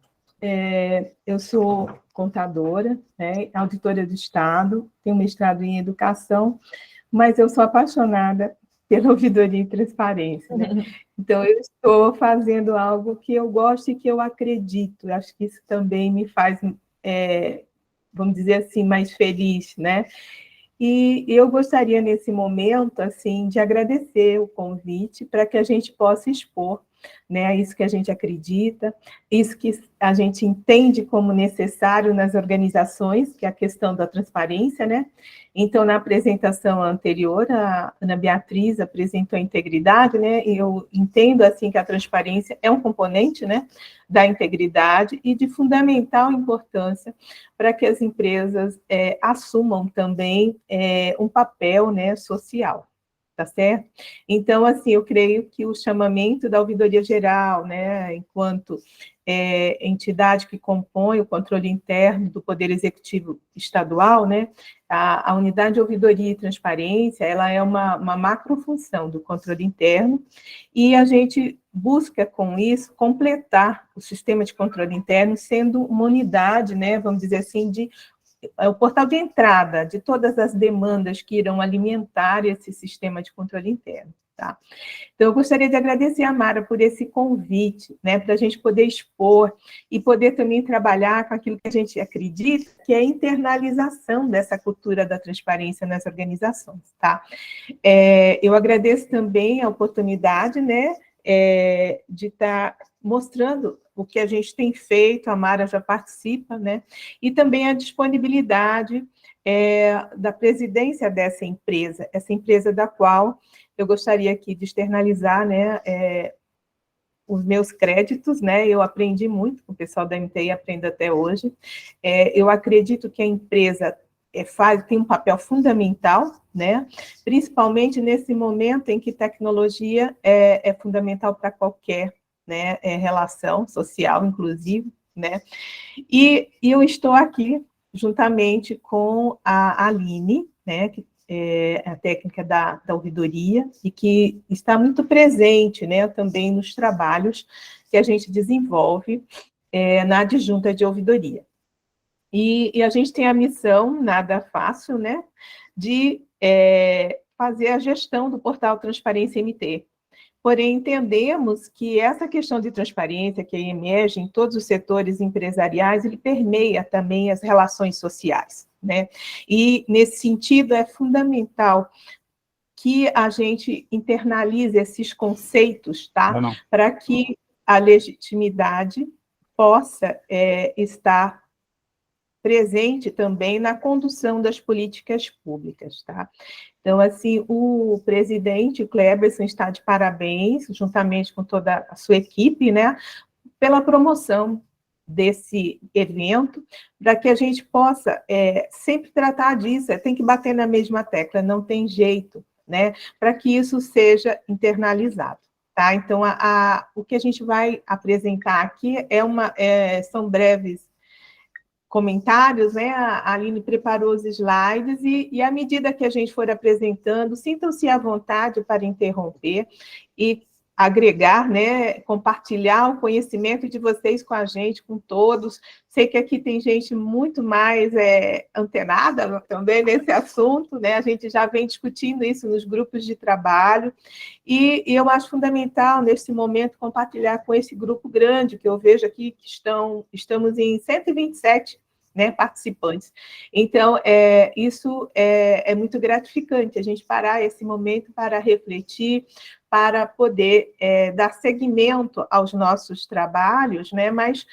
eu sou contadora, né, auditora do Estado, tenho mestrado em Educação, mas eu sou apaixonada pela ouvidoria e transparência, né? Então, eu estou fazendo algo que eu gosto e que eu acredito. Acho que isso também me faz, vamos dizer assim, mais feliz, né? E eu gostaria, nesse momento, assim, de agradecer o convite para que a gente possa expor, né, isso que a gente acredita, isso que a gente entende como necessário nas organizações, que é a questão da transparência, né? Então, na apresentação anterior, a Ana Beatriz apresentou a integridade, né? E eu entendo, assim, que a transparência é um componente, né, da integridade e de fundamental importância para que as empresas assumam também um papel, né, social. Tá certo? Então, assim, eu creio que o chamamento da Ouvidoria Geral, né, enquanto entidade que compõe o controle interno do Poder Executivo Estadual, né, a unidade de ouvidoria e transparência, ela é uma macrofunção do controle interno, e a gente busca, com isso, completar o sistema de controle interno, sendo uma unidade, né, vamos dizer assim, o portal de entrada de todas as demandas que irão alimentar esse sistema de controle interno, tá? Então, eu gostaria de agradecer a Mara por esse convite, né, para a gente poder expor e poder também trabalhar com aquilo que a gente acredita, que é a internalização dessa cultura da transparência nas organizações, tá? Eu agradeço também a oportunidade, né, de estar mostrando o que a gente tem feito, a Mara já participa, né? E também a disponibilidade da presidência dessa empresa, essa empresa da qual eu gostaria aqui de externalizar, né, os meus créditos, né? Eu aprendi muito com o pessoal da MTI, aprendo até hoje. Eu acredito que a empresa tem um papel fundamental, né? Principalmente nesse momento em que tecnologia é fundamental para qualquer, né, relação social, inclusive, né? E eu estou aqui juntamente com a Aline, né, que a técnica da ouvidoria, e que está muito presente, né, também nos trabalhos que a gente desenvolve na adjunta de ouvidoria. E a gente tem a missão, nada fácil, né, de fazer a gestão do portal Transparência MT. Porém, entendemos que essa questão de transparência que emerge em todos os setores empresariais, ele permeia também as relações sociais, né? E, nesse sentido, é fundamental que a gente internalize esses conceitos, tá? Para que a legitimidade possa estar presente também na condução das políticas públicas, tá? Então, assim, o presidente Cleberson está de parabéns, juntamente com toda a sua equipe, né, pela promoção desse evento, para que a gente possa sempre tratar disso, tem que bater na mesma tecla, não tem jeito, né, para que isso seja internalizado. Tá? Então, o que a gente vai apresentar aqui são breves comentários, né? A Aline preparou os slides e à medida que a gente for apresentando, sintam-se à vontade para interromper e agregar, né? Compartilhar o conhecimento de vocês com a gente, com todos. Sei que aqui tem gente muito mais antenada também nesse assunto, né? A gente já vem discutindo isso nos grupos de trabalho e eu acho fundamental, nesse momento, compartilhar com esse grupo grande que eu vejo aqui, que estamos em 127, né, participantes. Então, isso é muito gratificante, a gente parar esse momento para refletir, para poder dar seguimento aos nossos trabalhos, né, mas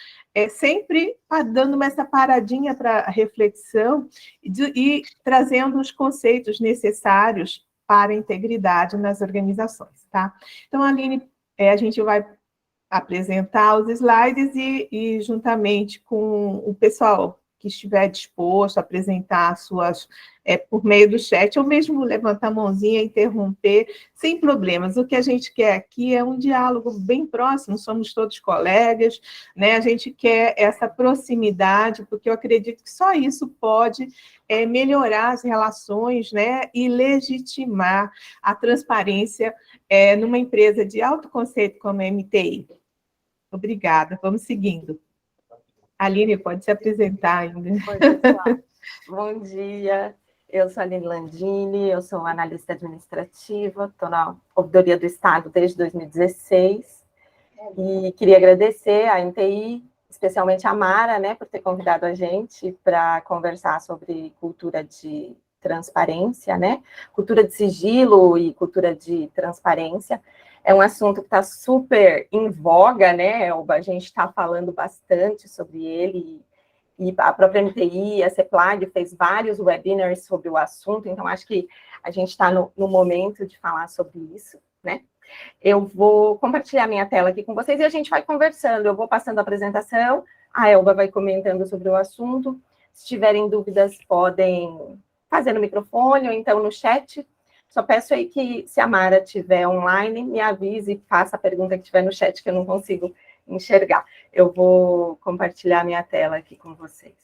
sempre dando essa paradinha para a reflexão e trazendo os conceitos necessários para a integridade nas organizações, tá? Então, Aline, a gente vai apresentar os slides e juntamente com o pessoal que estiver disposto a apresentar suas, por meio do chat, ou mesmo levantar a mãozinha e interromper, sem problemas. O que a gente quer aqui é um diálogo bem próximo, somos todos colegas, né? A gente quer essa proximidade, porque eu acredito que só isso pode melhorar as relações, né? E legitimar a transparência numa empresa de alto conceito como a MTI. Obrigada, vamos seguindo. Aline, pode se apresentar ainda. Oi, pessoal. Bom dia, eu sou a Aline Landini, eu sou analista administrativa, estou na Ouvidoria do Estado desde 2016, e queria agradecer à MTI, especialmente a Mara, né, por ter convidado a gente para conversar sobre cultura de transparência, né, cultura de sigilo e cultura de transparência. É um assunto que está super em voga, né, Elba? A gente está falando bastante sobre ele, e a própria MTI, a CEPLAG, fez vários webinars sobre o assunto, então acho que a gente está no momento de falar sobre isso, né? Eu vou compartilhar minha tela aqui com vocês e a gente vai conversando, eu vou passando a apresentação, a Elba vai comentando sobre o assunto, se tiverem dúvidas podem fazer no microfone ou então no chat. Só peço aí que, se a Mara estiver online, me avise e faça a pergunta que estiver no chat, que eu não consigo enxergar. Eu vou compartilhar minha tela aqui com vocês.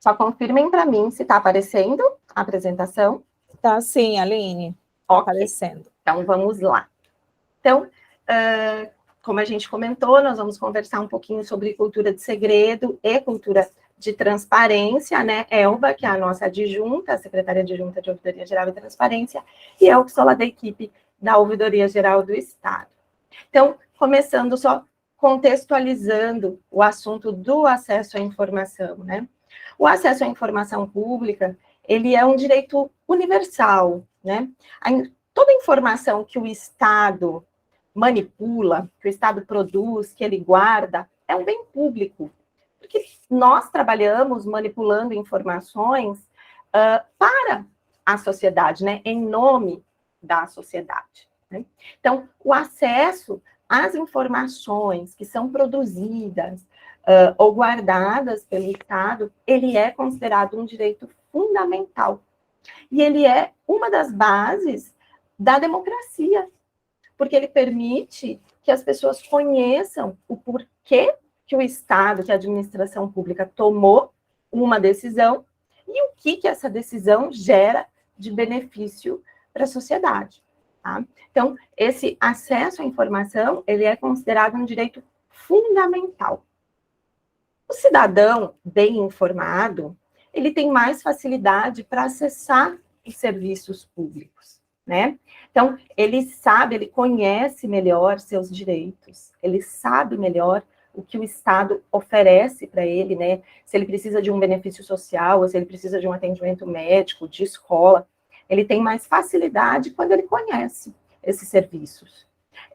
Só confirmem para mim se está aparecendo a apresentação. Tá sim, Aline. Okay. Aparecendo. Então, vamos lá. Então, como a gente comentou, nós vamos conversar um pouquinho sobre cultura de segredo e cultura de transparência, né? Elba, que é a nossa adjunta, a secretária adjunta de Ouvidoria Geral e Transparência, e eu que sou lá da equipe da Ouvidoria Geral do Estado. Então, começando só contextualizando o assunto do acesso à informação, né? O acesso à informação pública, ele é um direito universal, né? Toda informação que o Estado manipula, que o Estado produz, que ele guarda, é um bem público. Porque nós trabalhamos manipulando informações para a sociedade, né? Em nome da sociedade. Né? Então, o acesso às informações que são produzidas ou guardadas pelo Estado, ele é considerado um direito fundamental. E ele é uma das bases da democracia, porque ele permite que as pessoas conheçam o porquê que o Estado, que a administração pública tomou uma decisão e o que essa decisão gera de benefício para a sociedade. Tá? Então, esse acesso à informação, ele é considerado um direito fundamental. O cidadão bem informado, ele tem mais facilidade para acessar os serviços públicos, né? Então, ele sabe, ele conhece melhor seus direitos, ele sabe melhor o que o Estado oferece para ele, né? Se ele precisa de um benefício social, ou se ele precisa de um atendimento médico, de escola, ele tem mais facilidade quando ele conhece esses serviços.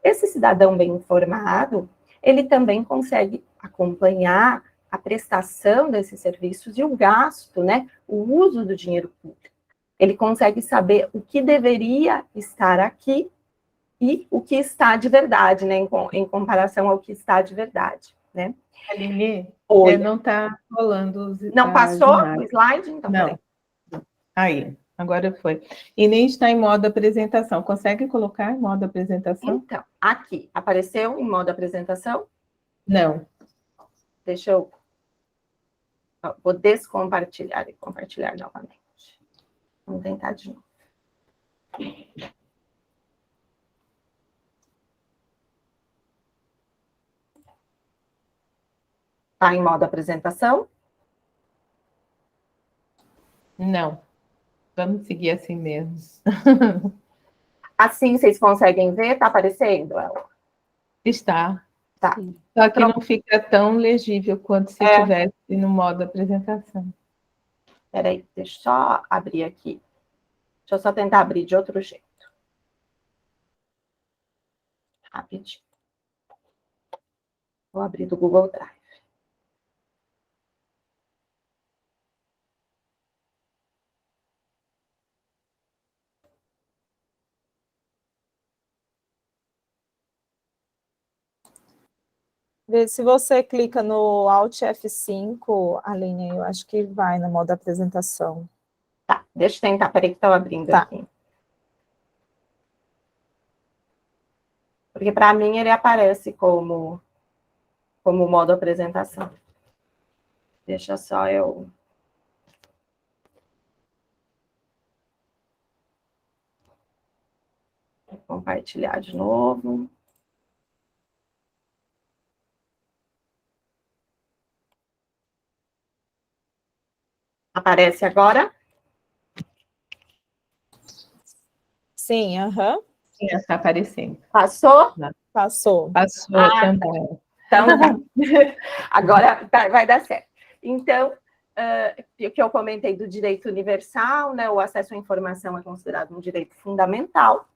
Esse cidadão bem informado, ele também consegue acompanhar a prestação desses serviços e o gasto, né? O uso do dinheiro público. Ele consegue saber o que deveria estar aqui e o que está de verdade, né, em comparação ao que está de verdade, né? Aline, Oi. Não está rolando. Não passou o slide? Então, não. Aí, agora foi. E nem está em modo apresentação. Consegue colocar em modo apresentação? Então, aqui, apareceu em modo apresentação? Não. Deixa eu... Vou descompartilhar e compartilhar novamente. Vamos tentar de novo. Está em modo apresentação? Não. Vamos seguir assim mesmo. Assim vocês conseguem ver? Está aparecendo, ela? Está. Tá. Só que não fica tão legível quanto se estivesse no modo apresentação. Espera aí, deixa eu só abrir aqui. Deixa eu só tentar abrir de outro jeito. Rapidinho. Vou abrir do Google Drive. Se você clica no Alt F5, Aline, eu acho que vai no modo apresentação. Tá, deixa eu tentar, peraí que estou abrindo aqui. Porque para mim ele aparece como modo apresentação. Deixa só eu... Vou compartilhar de novo. Aparece agora? Sim, aham. Sim, está aparecendo. Passou? Passou. Passou também. Então, agora vai dar certo. Então, o que eu comentei do direito universal, né, o acesso à informação é considerado um direito fundamental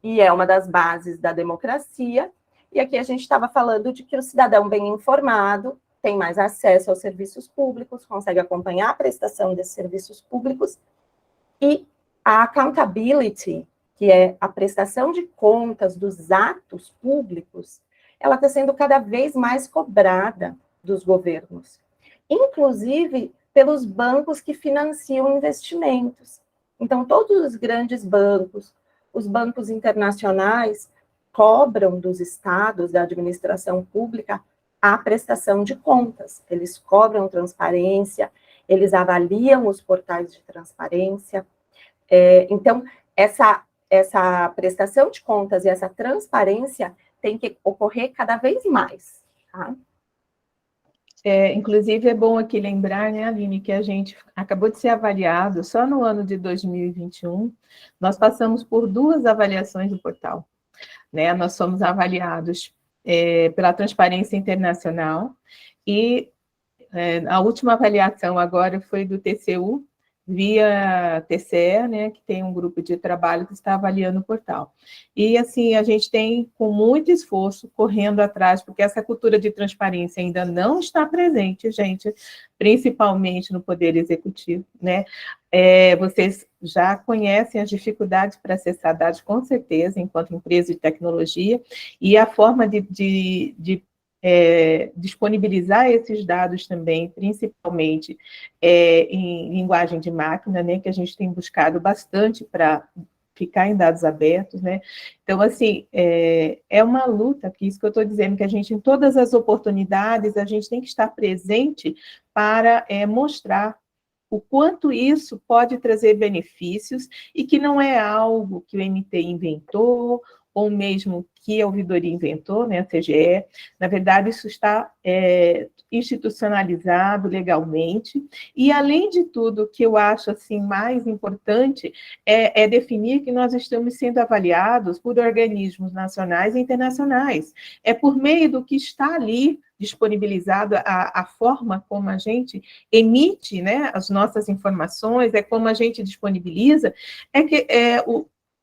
e é uma das bases da democracia. E aqui a gente estava falando de que o cidadão bem informado tem mais acesso aos serviços públicos, consegue acompanhar a prestação desses serviços públicos e a accountability, que é a prestação de contas dos atos públicos, ela está sendo cada vez mais cobrada dos governos, inclusive pelos bancos que financiam investimentos. Então, todos os grandes bancos, os bancos internacionais, cobram dos estados, da administração pública, a prestação de contas. Eles cobram transparência, eles avaliam os portais de transparência. Então, essa prestação de contas e essa transparência tem que ocorrer cada vez mais, tá? Inclusive, é bom aqui lembrar, né, Aline, que a gente acabou de ser avaliado, só no ano de 2021, nós passamos por 2 avaliações do portal, né? Nós somos avaliados pela Transparência Internacional e a última avaliação agora foi do TCU, via TCE, né, que tem um grupo de trabalho que está avaliando o portal. E, assim, a gente tem, com muito esforço, correndo atrás, porque essa cultura de transparência ainda não está presente, gente, principalmente no Poder Executivo, né? Vocês já conhecem as dificuldades para acessar dados, com certeza, enquanto empresa de tecnologia, e a forma de disponibilizar esses dados também, principalmente em linguagem de máquina, né, que a gente tem buscado bastante para ficar em dados abertos, né? Então, assim, é uma luta, que isso que eu estou dizendo, que a gente, em todas as oportunidades, a gente tem que estar presente para mostrar o quanto isso pode trazer benefícios e que não é algo que o MT inventou, ou mesmo que a ouvidoria inventou, né, a CGE. Na verdade, isso está institucionalizado legalmente, e, além de tudo, o que eu acho assim, mais importante é definir que nós estamos sendo avaliados por organismos nacionais e internacionais. É por meio do que está ali disponibilizado, a forma como a gente emite, né, as nossas informações, é como a gente disponibiliza,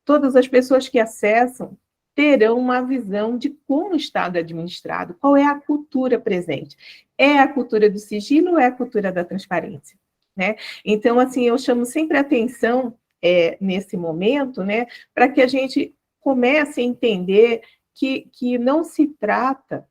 todas as pessoas que acessam terão uma visão de como o Estado é administrado, qual é a cultura presente. É a cultura do sigilo ou é a cultura da transparência? Né? Então, assim, eu chamo sempre a atenção nesse momento, né, para que a gente comece a entender que não se trata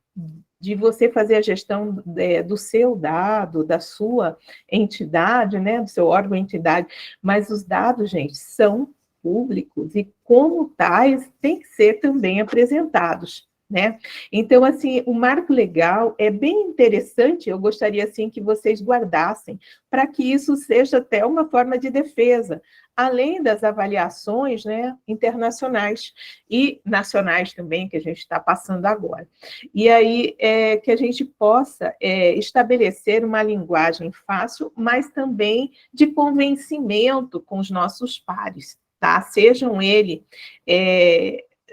de você fazer a gestão do seu dado, da sua entidade, né, do seu órgão ou entidade, mas os dados, gente, são públicos e, como tais, têm que ser também apresentados, né? Então, assim, o marco legal é bem interessante, eu gostaria, assim, que vocês guardassem, para que isso seja até uma forma de defesa, além das avaliações, né, internacionais e nacionais também, que a gente está passando agora. E aí, que a gente possa estabelecer uma linguagem fácil, mas também de convencimento com os nossos pares, tá? Sejam ele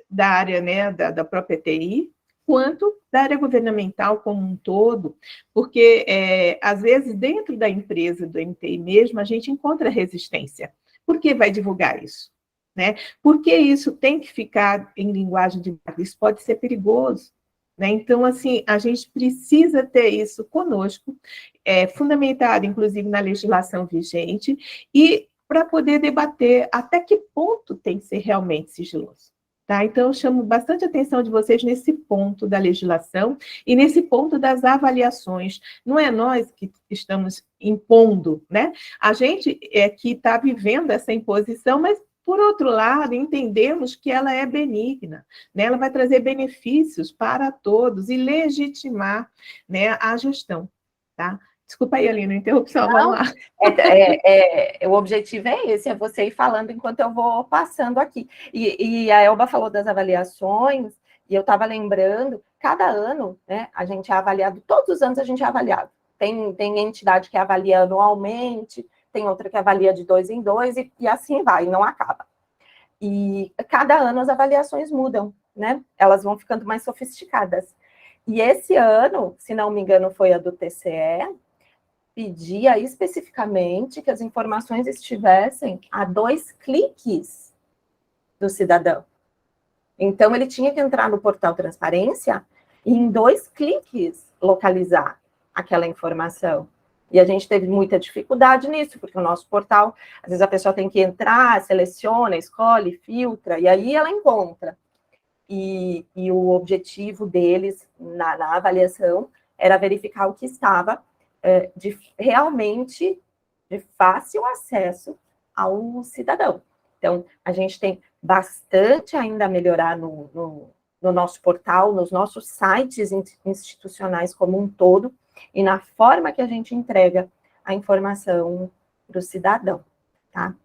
da área, né, da própria TI, quanto da área governamental como um todo, porque, às vezes, dentro da empresa, do MTI mesmo, a gente encontra resistência. Por que vai divulgar isso? Né? Por que isso tem que ficar em linguagem de marca? Isso pode ser perigoso. Né? Então, assim, a gente precisa ter isso conosco, fundamentado, inclusive, na legislação vigente, e para poder debater até que ponto tem que ser realmente sigiloso. Tá? Então, eu chamo bastante a atenção de vocês nesse ponto da legislação e nesse ponto das avaliações. Não é nós que estamos impondo, né? A gente é que está vivendo essa imposição, mas, por outro lado, entendemos que ela é benigna, né? Ela vai trazer benefícios para todos e legitimar, né, a gestão. Tá? Desculpa aí, Aline, a interrupção, Não, vamos lá. O objetivo é esse, é você ir falando enquanto eu vou passando aqui. E a Elba falou das avaliações, e eu estava lembrando, cada ano, né, a gente é avaliado, todos os anos a gente é avaliado. Tem entidade que avalia anualmente, tem outra que avalia de 2 em 2, e assim vai, não acaba. E cada ano as avaliações mudam, né? Elas vão ficando mais sofisticadas. E esse ano, se não me engano, foi a do TCE, pedia especificamente que as informações estivessem a 2 cliques do cidadão. Então, ele tinha que entrar no portal Transparência e, em 2 cliques, localizar aquela informação. E a gente teve muita dificuldade nisso, porque o nosso portal, às vezes a pessoa tem que entrar, seleciona, escolhe, filtra, e aí ela encontra. E o objetivo deles, na avaliação, era verificar o que estava realmente de fácil acesso ao cidadão. Então, a gente tem bastante ainda a melhorar no nosso portal, nos nossos sites institucionais como um todo, e na forma que a gente entrega a informação para o cidadão. Tá?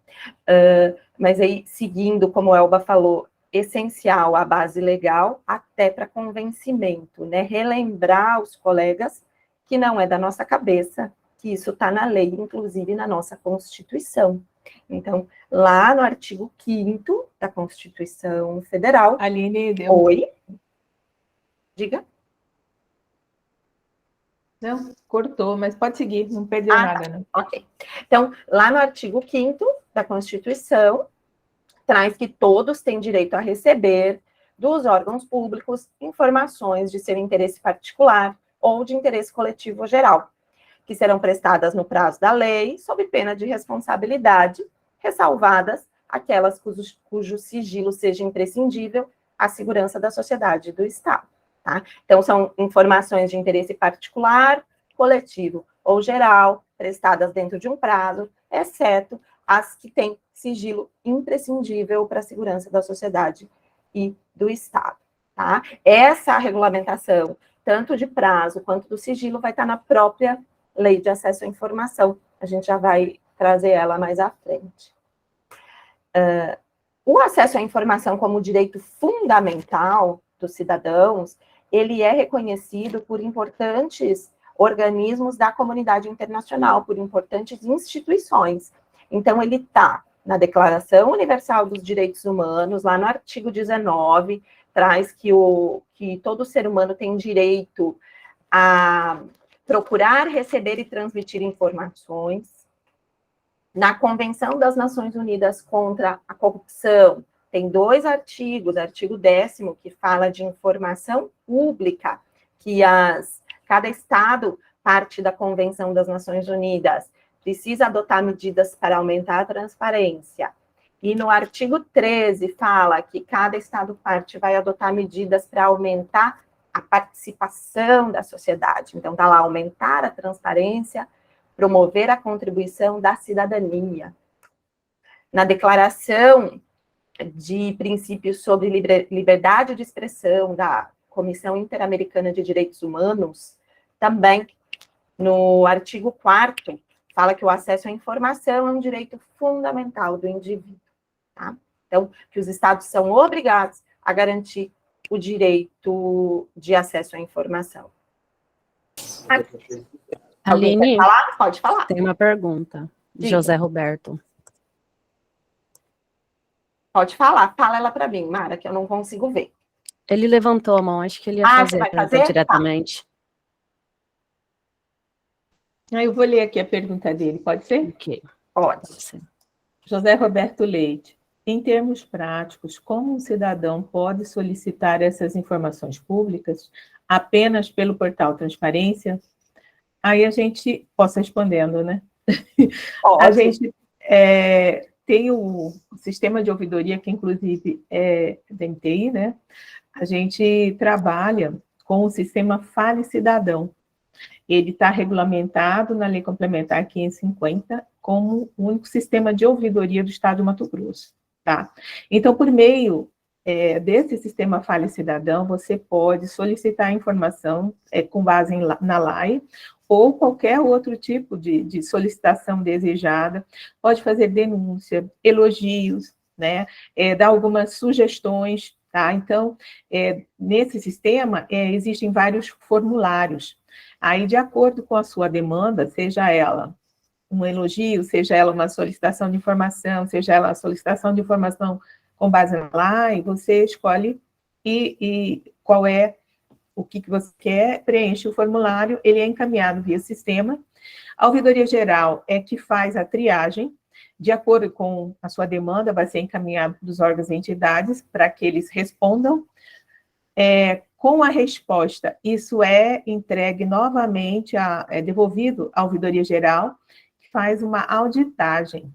Mas aí, seguindo, como a Elba falou, essencial a base legal, até para convencimento, né? Relembrar os colegas que não é da nossa cabeça, que isso está na lei, inclusive na nossa Constituição. Então, lá no artigo 5º da Constituição Federal... Aline, deu... Oi? Diga. Não, cortou, mas pode seguir, não perdeu nada, não. Ok. Então, lá no artigo 5º da Constituição, traz que todos têm direito a receber dos órgãos públicos informações de seu interesse particular ou de interesse coletivo geral, que serão prestadas no prazo da lei, sob pena de responsabilidade, ressalvadas aquelas cujo sigilo seja imprescindível à segurança da sociedade e do Estado. Tá? Então, são informações de interesse particular, coletivo ou geral, prestadas dentro de um prazo, exceto as que têm sigilo imprescindível para a segurança da sociedade e do Estado. Tá? Essa regulamentação, tanto de prazo quanto do sigilo, vai estar na própria Lei de Acesso à Informação. A gente já vai trazer ela mais à frente. O acesso à informação como direito fundamental dos cidadãos, ele é reconhecido por importantes organismos da comunidade internacional, por importantes instituições. Então, ele está na Declaração Universal dos Direitos Humanos, lá no artigo 19, traz que todo ser humano tem direito a procurar, receber e transmitir informações. Na Convenção das Nações Unidas contra a Corrupção, tem 2 artigos, artigo 10º, que fala de informação pública, que cada Estado, parte da Convenção das Nações Unidas, precisa adotar medidas para aumentar a transparência. E no artigo 13 fala que cada Estado parte vai adotar medidas para aumentar a participação da sociedade. Então, está lá, aumentar a transparência, promover a contribuição da cidadania. Na Declaração de Princípios sobre Liberdade de Expressão da Comissão Interamericana de Direitos Humanos, também, no artigo 4º, fala que o acesso à informação é um direito fundamental do indivíduo. Tá? Então, que os Estados são obrigados a garantir o direito de acesso à informação. Alguém Aline, quer falar? Pode falar. tem uma pergunta. Diga. José Roberto. Pode falar. Fala ela para mim, Mara, que eu não consigo ver. Ele levantou a mão, acho que ele ia Você fazer vai a pergunta fazer? diretamente. Eu vou ler aqui a pergunta dele, pode ser? Ok, Pode. pode ser. José Roberto Leite. Em termos práticos, como um cidadão pode solicitar essas informações públicas apenas pelo portal Transparência? Aí a gente, posso respondendo, né? Pode. A gente tem o sistema de ouvidoria, que inclusive é da NTI, né? A gente trabalha com o sistema Fale Cidadão. Ele está regulamentado na Lei Complementar 550 como o único sistema de ouvidoria do Estado de Mato Grosso. Tá? Então, por meio desse sistema Fale Cidadão, você pode solicitar informação com base na LAI ou qualquer outro tipo de solicitação desejada, pode fazer denúncia, elogios, né? Dar algumas sugestões, tá? Então, nesse sistema, existem vários formulários. Aí, de acordo com a sua demanda, seja ela um elogio, seja ela uma solicitação de informação, seja ela uma solicitação de informação com base na LAI, você escolhe qual é o que você quer, preenche o formulário, ele é encaminhado via sistema. A ouvidoria geral é que faz a triagem, de acordo com a sua demanda, vai ser encaminhado dos órgãos e entidades para que eles respondam. Com a resposta, isso é entregue novamente, devolvido à ouvidoria geral, que faz uma auditagem.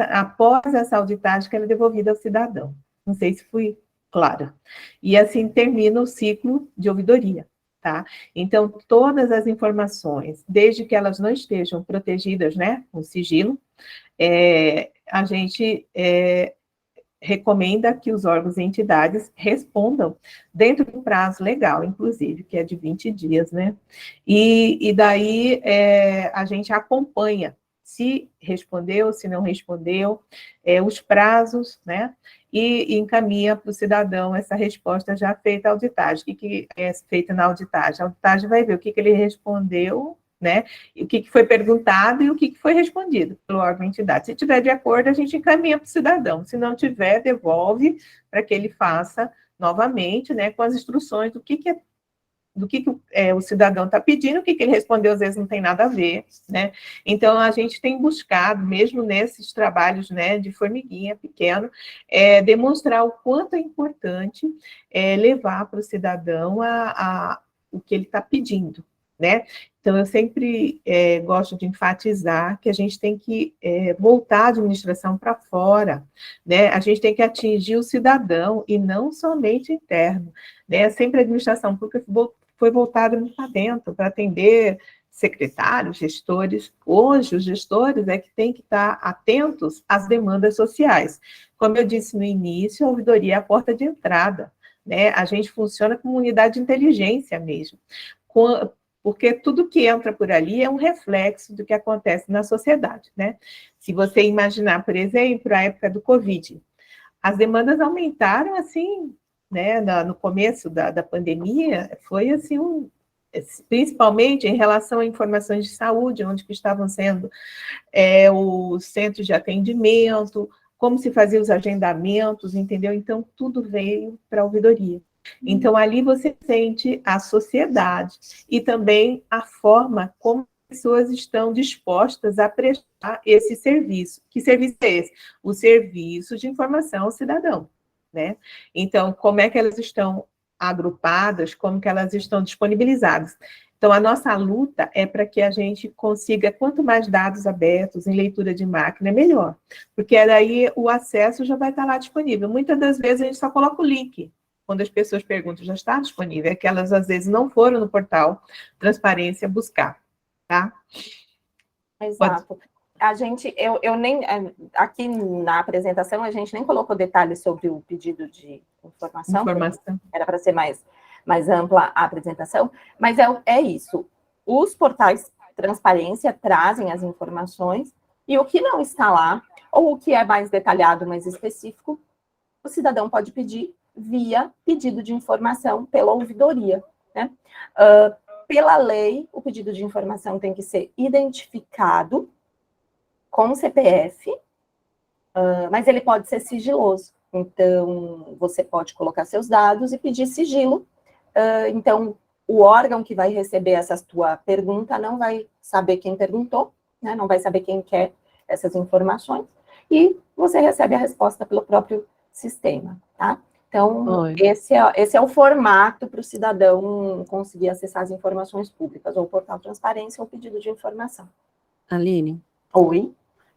Após essa auditagem, que ela é devolvida ao cidadão. Não sei se fui clara. E assim termina o ciclo de ouvidoria, tá? Então, todas as informações, desde que elas não estejam protegidas, né, com sigilo, a gente recomenda que os órgãos e entidades respondam dentro do prazo legal, inclusive, que é de 20 dias, né? E daí a gente acompanha se respondeu, se não respondeu, os prazos, né? E encaminha para o cidadão essa resposta já feita à auditagem. O que é feita na auditagem? A auditagem vai ver o que ele respondeu, né? E o que foi perguntado e o que foi respondido pelo órgão e entidade. Se tiver de acordo, a gente encaminha para o cidadão. Se não tiver, devolve para que ele faça novamente, né? Com as instruções do que do que o cidadão está pedindo, o que ele respondeu, às vezes não tem nada a ver, né? Então, a gente tem buscado, mesmo nesses trabalhos, né, de formiguinha pequeno, demonstrar o quanto é importante levar para o cidadão o que ele está pedindo, né? Então, eu sempre gosto de enfatizar que a gente tem que voltar a administração para fora, né? A gente tem que atingir o cidadão e não somente interno, né? Sempre a administração pública foi voltada para dentro, para atender secretários, gestores. Hoje, os gestores que têm que estar atentos às demandas sociais. Como eu disse no início, a ouvidoria é a porta de entrada, né? A gente funciona como unidade de inteligência mesmo, porque tudo que entra por ali é um reflexo do que acontece na sociedade, né? Se você imaginar, por exemplo, a época do Covid, as demandas aumentaram, assim, né, no começo da pandemia, foi assim, principalmente em relação a informações de saúde, onde que estavam sendo os centros de atendimento, como se faziam os agendamentos, entendeu? Então, tudo veio para a ouvidoria. Então, ali você sente a sociedade e também a forma como as pessoas estão dispostas a prestar esse serviço. Que serviço é esse? O serviço de informação ao cidadão, né? Então, como é que elas estão agrupadas, como que elas estão disponibilizadas? Então, a nossa luta é para que a gente consiga, quanto mais dados abertos em leitura de máquina, melhor. Porque daí o acesso já vai estar lá disponível. Muitas das vezes a gente só coloca o link. Quando as pessoas perguntam, já está disponível, é que elas, às vezes, não foram no portal Transparência buscar, tá? Exato. A gente, eu nem, aqui na apresentação, a gente nem colocou detalhes sobre o pedido de informação. Era para ser mais ampla a apresentação, mas é isso. Os portais Transparência trazem as informações, e o que não está lá, ou o que é mais detalhado, mais específico, o cidadão pode pedir via pedido de informação pela ouvidoria, né? Pela lei, o pedido de informação tem que ser identificado com o CPF, mas ele pode ser sigiloso. Então, você pode colocar seus dados e pedir sigilo. Então, o órgão que vai receber essa tua pergunta não vai saber quem perguntou, né? Não vai saber quem quer essas informações, e você recebe a resposta pelo próprio sistema, tá? Então, esse é o formato para o cidadão conseguir acessar as informações públicas, ou o portal Transparência, ou pedido de informação. Aline? Oi?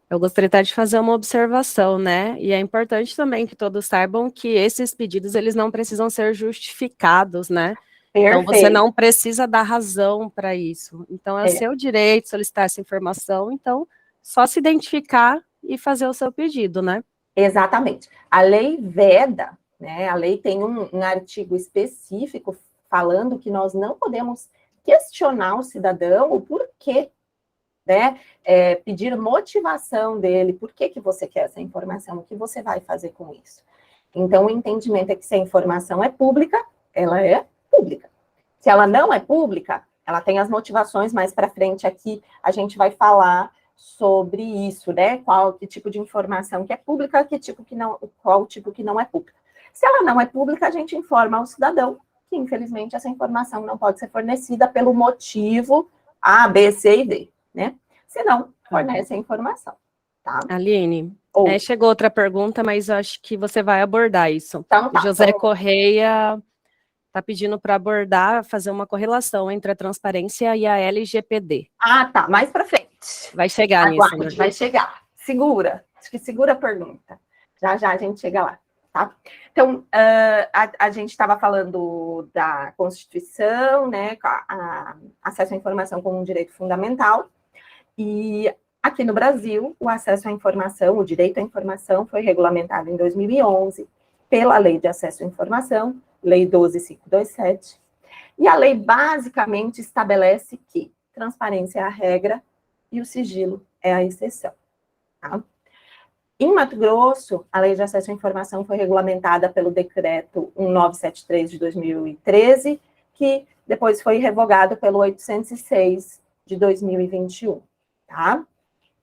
Eu gostaria de fazer uma observação, né? E é importante também que todos saibam que esses pedidos, eles não precisam ser justificados, né? Então, você não precisa dar razão para isso. Então, é o seu direito solicitar essa informação, então, só se identificar e fazer o seu pedido, né? Exatamente. A lei veda, né? A lei tem um artigo específico falando que nós não podemos questionar o cidadão o porquê, né? Pedir motivação dele, por que você quer essa informação, o que você vai fazer com isso. Então, o entendimento é que se a informação é pública, ela é pública. Se ela não é pública, ela tem as motivações, mais para frente aqui a gente vai falar sobre isso, né? Que tipo de informação que é pública, qual tipo que não é pública. Se ela não é pública, a gente informa ao cidadão que, infelizmente, essa informação não pode ser fornecida pelo motivo A, B, C e D, né? Se não, fornece a informação, tá? Aline, chegou outra pergunta, mas eu acho que você vai abordar isso. Então, tá, José Correia está pedindo para abordar, fazer uma correlação entre a transparência e a LGPD. Ah, tá, mais para frente. Vai chegar Aguarde, nisso, né? vai chegar. Segura, acho que segura a pergunta. Já a gente chega lá, tá? Então, a gente estava falando da Constituição, né, acesso à informação como um direito fundamental, e aqui no Brasil, o acesso à informação, o direito à informação foi regulamentado em 2011 pela Lei de Acesso à Informação, Lei 12.527, e a lei basicamente estabelece que transparência é a regra e o sigilo é a exceção. Tá? Em Mato Grosso, a Lei de Acesso à Informação foi regulamentada pelo Decreto 1973 de 2013, que depois foi revogado pelo 806 de 2021. Tá?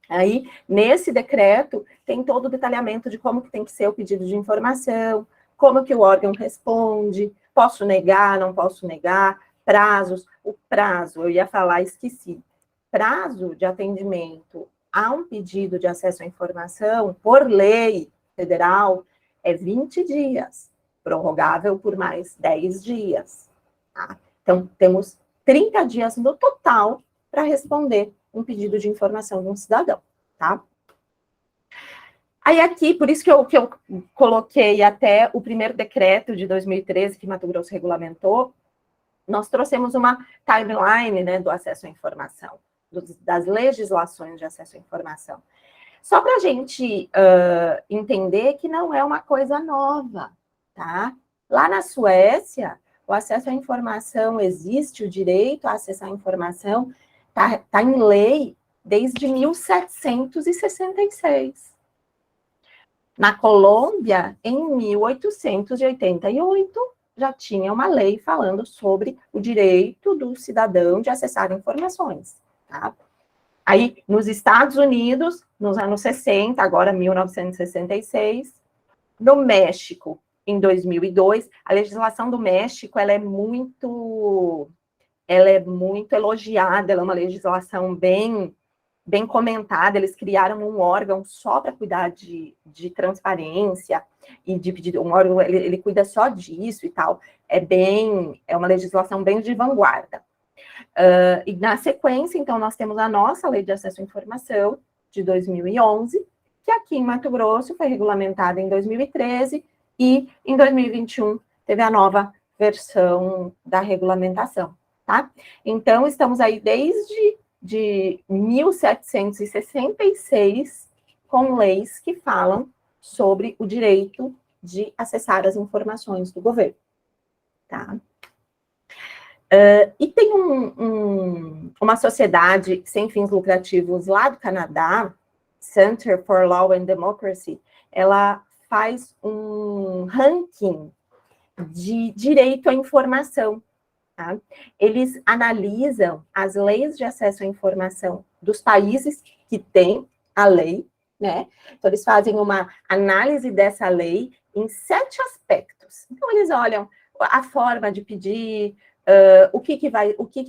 Aí, nesse decreto, tem todo o detalhamento de como que tem que ser o pedido de informação, como que o órgão responde, posso negar, não posso negar, prazos, o prazo, eu ia falar, esqueci. Prazo de atendimento a um pedido de acesso à informação, por lei federal, é 20 dias, prorrogável por mais 10 dias. Tá? Então, temos 30 dias no total para responder um pedido de informação de um cidadão, tá? Aí aqui, por isso que eu coloquei até o primeiro decreto de 2013, que Mato Grosso regulamentou, nós trouxemos uma timeline, né, do acesso à informação, das legislações de acesso à informação. Só para a gente entender que não é uma coisa nova, tá? Lá na Suécia, o acesso à informação existe, o direito a acessar a informação tá em lei desde 1766. Na Colômbia, em 1888, já tinha uma lei falando sobre o direito do cidadão de acessar informações, tá? Aí, nos Estados Unidos, nos anos 60, agora 1966, no México, em 2002, a legislação do México, ela é muito elogiada, ela é uma legislação bem comentada, eles criaram um órgão só para cuidar de transparência e de pedido, um órgão, ele cuida só disso e tal, é uma legislação bem de vanguarda. E na sequência, então, nós temos a nossa Lei de Acesso à Informação, de 2011, que aqui em Mato Grosso foi regulamentada em 2013, e em 2021 teve a nova versão da regulamentação, tá? Então, estamos aí desde 1766 com leis que falam sobre o direito de acessar as informações do governo, tá? E tem uma sociedade sem fins lucrativos lá do Canadá, Center for Law and Democracy, ela faz um ranking de direito à informação. Tá? Eles analisam as leis de acesso à informação dos países que têm a lei, né? Então, eles fazem uma análise dessa lei em 7 aspectos. Então, eles olham a forma de pedir, o que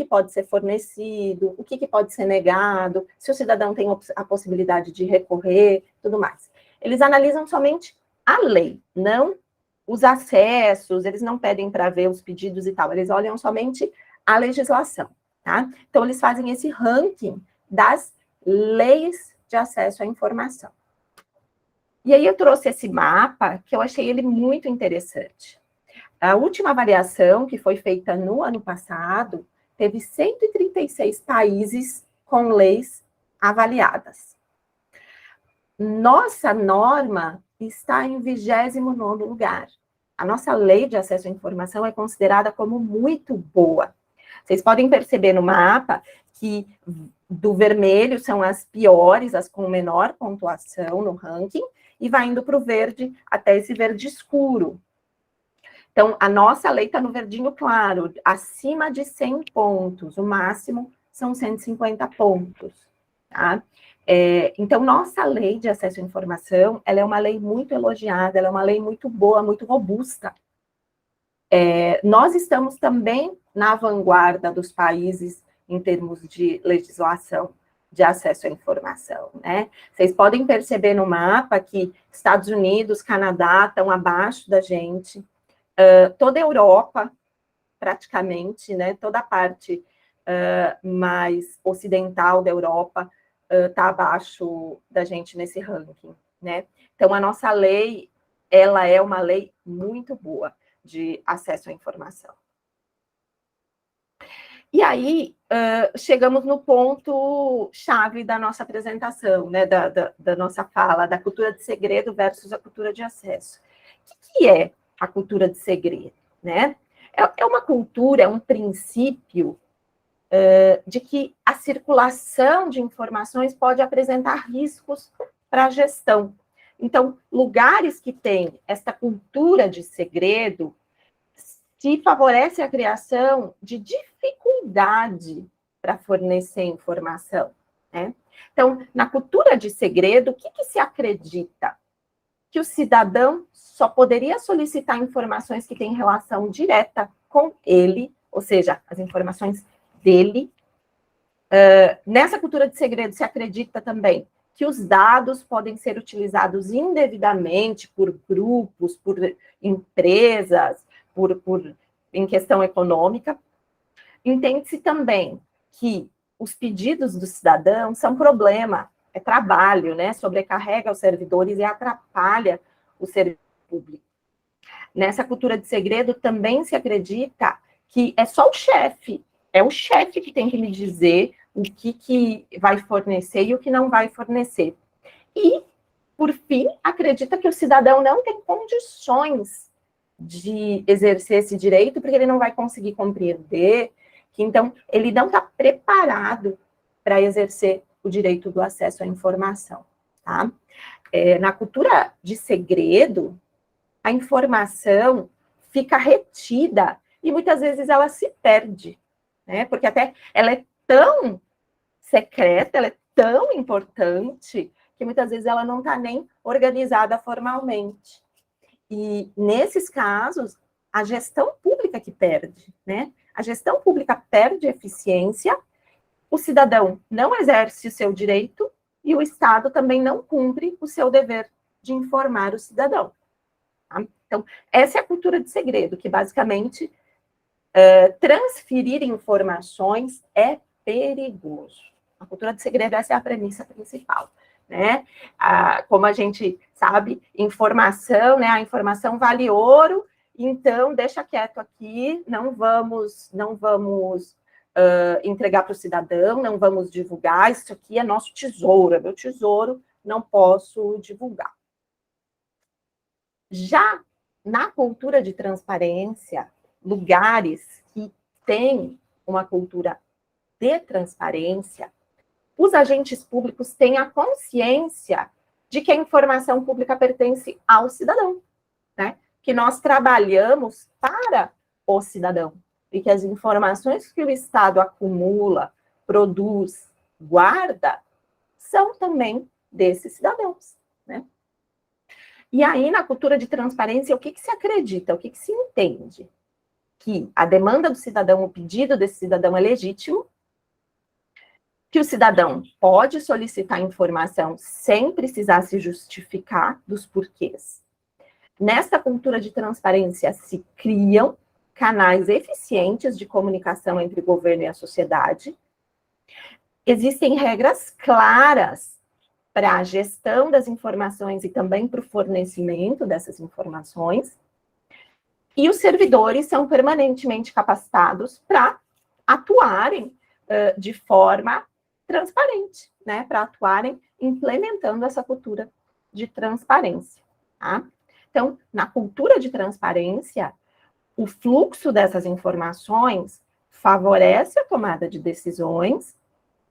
pode ser fornecido, o que pode ser negado, se o cidadão tem a possibilidade de recorrer, tudo mais. Eles analisam somente a lei, não os acessos, eles não pedem para ver os pedidos e tal, eles olham somente a legislação, tá? Então, eles fazem esse ranking das leis de acesso à informação. E aí eu trouxe esse mapa, que eu achei ele muito interessante. A última avaliação, que foi feita no ano passado, teve 136 países com leis avaliadas. Nossa norma está em 29º lugar. A nossa lei de acesso à informação é considerada como muito boa. Vocês podem perceber no mapa que do vermelho são as piores, as com menor pontuação no ranking, e vai indo para o verde até esse verde escuro. Então, a nossa lei está no verdinho claro, acima de 100 pontos, o máximo são 150 pontos, tá? Então, nossa lei de acesso à informação, ela é uma lei muito elogiada, ela é uma lei muito boa, muito robusta. Nós estamos também na vanguarda dos países em termos de legislação de acesso à informação, né? Vocês podem perceber no mapa que Estados Unidos, Canadá estão abaixo da gente, toda a Europa, praticamente, né? Toda a parte mais ocidental da Europa está abaixo da gente nesse ranking, né? Então, a nossa lei, ela é uma lei muito boa de acesso à informação. E aí, chegamos no ponto-chave da nossa apresentação, né? Da nossa fala, da cultura de segredo versus a cultura de acesso. O que é a cultura de segredo, né? É uma cultura, é um princípio de que a circulação de informações pode apresentar riscos para a gestão. Então, lugares que têm essa cultura de segredo se favorece a criação de dificuldade para fornecer informação, né? Então, na cultura de segredo, o que se acredita? Que o cidadão só poderia solicitar informações que têm relação direta com ele ou seja, as informações dele. Nessa cultura de segredo, se acredita também que os dados podem ser utilizados indevidamente por grupos, por empresas, em questão econômica. Entende-se também que os pedidos do cidadão são problema, é trabalho, né? Sobrecarrega os servidores e atrapalha o serviço público. Nessa cultura de segredo também se acredita que é só o chefe, é o chefe que tem que me dizer o que vai fornecer e o que não vai fornecer. E, por fim, acredita que o cidadão não tem condições de exercer esse direito, porque ele não vai conseguir compreender, que então ele não está preparado para exercer o direito do acesso à informação. Tá? Na cultura de segredo, a informação fica retida e muitas vezes ela se perde, né? Porque até ela é tão secreta, ela é tão importante que muitas vezes ela não está nem organizada formalmente. E nesses casos, a gestão pública que perde, né? A gestão pública perde eficiência, o cidadão não exerce o seu direito e o Estado também não cumpre o seu dever de informar o cidadão. Tá? Então, essa é a cultura de segredo, que basicamente transferir informações é perigoso. A cultura de segredo, essa é a premissa principal, né? Como a gente sabe, informação, né? A informação vale ouro, então deixa quieto aqui, não vamos entregar para o cidadão, não vamos divulgar, isso aqui é nosso tesouro, é meu tesouro, não posso divulgar. Já na cultura de transparência, lugares que têm uma cultura de transparência, os agentes públicos têm a consciência de que a informação pública pertence ao cidadão, né? Que nós trabalhamos para o cidadão e que as informações que o Estado acumula, produz, guarda, são também desses cidadãos, né? E aí, na cultura de transparência, o que se acredita, o que se entende? Que a demanda do cidadão, o pedido desse cidadão é legítimo, que o cidadão pode solicitar informação sem precisar se justificar dos porquês. Nesta cultura de transparência se criam canais eficientes de comunicação entre o governo e a sociedade. Existem regras claras para a gestão das informações e também para o fornecimento dessas informações. E os servidores são permanentemente capacitados para atuarem de forma transparente, né? Para atuarem implementando essa cultura de transparência. Tá? Então, na cultura de transparência, o fluxo dessas informações favorece a tomada de decisões,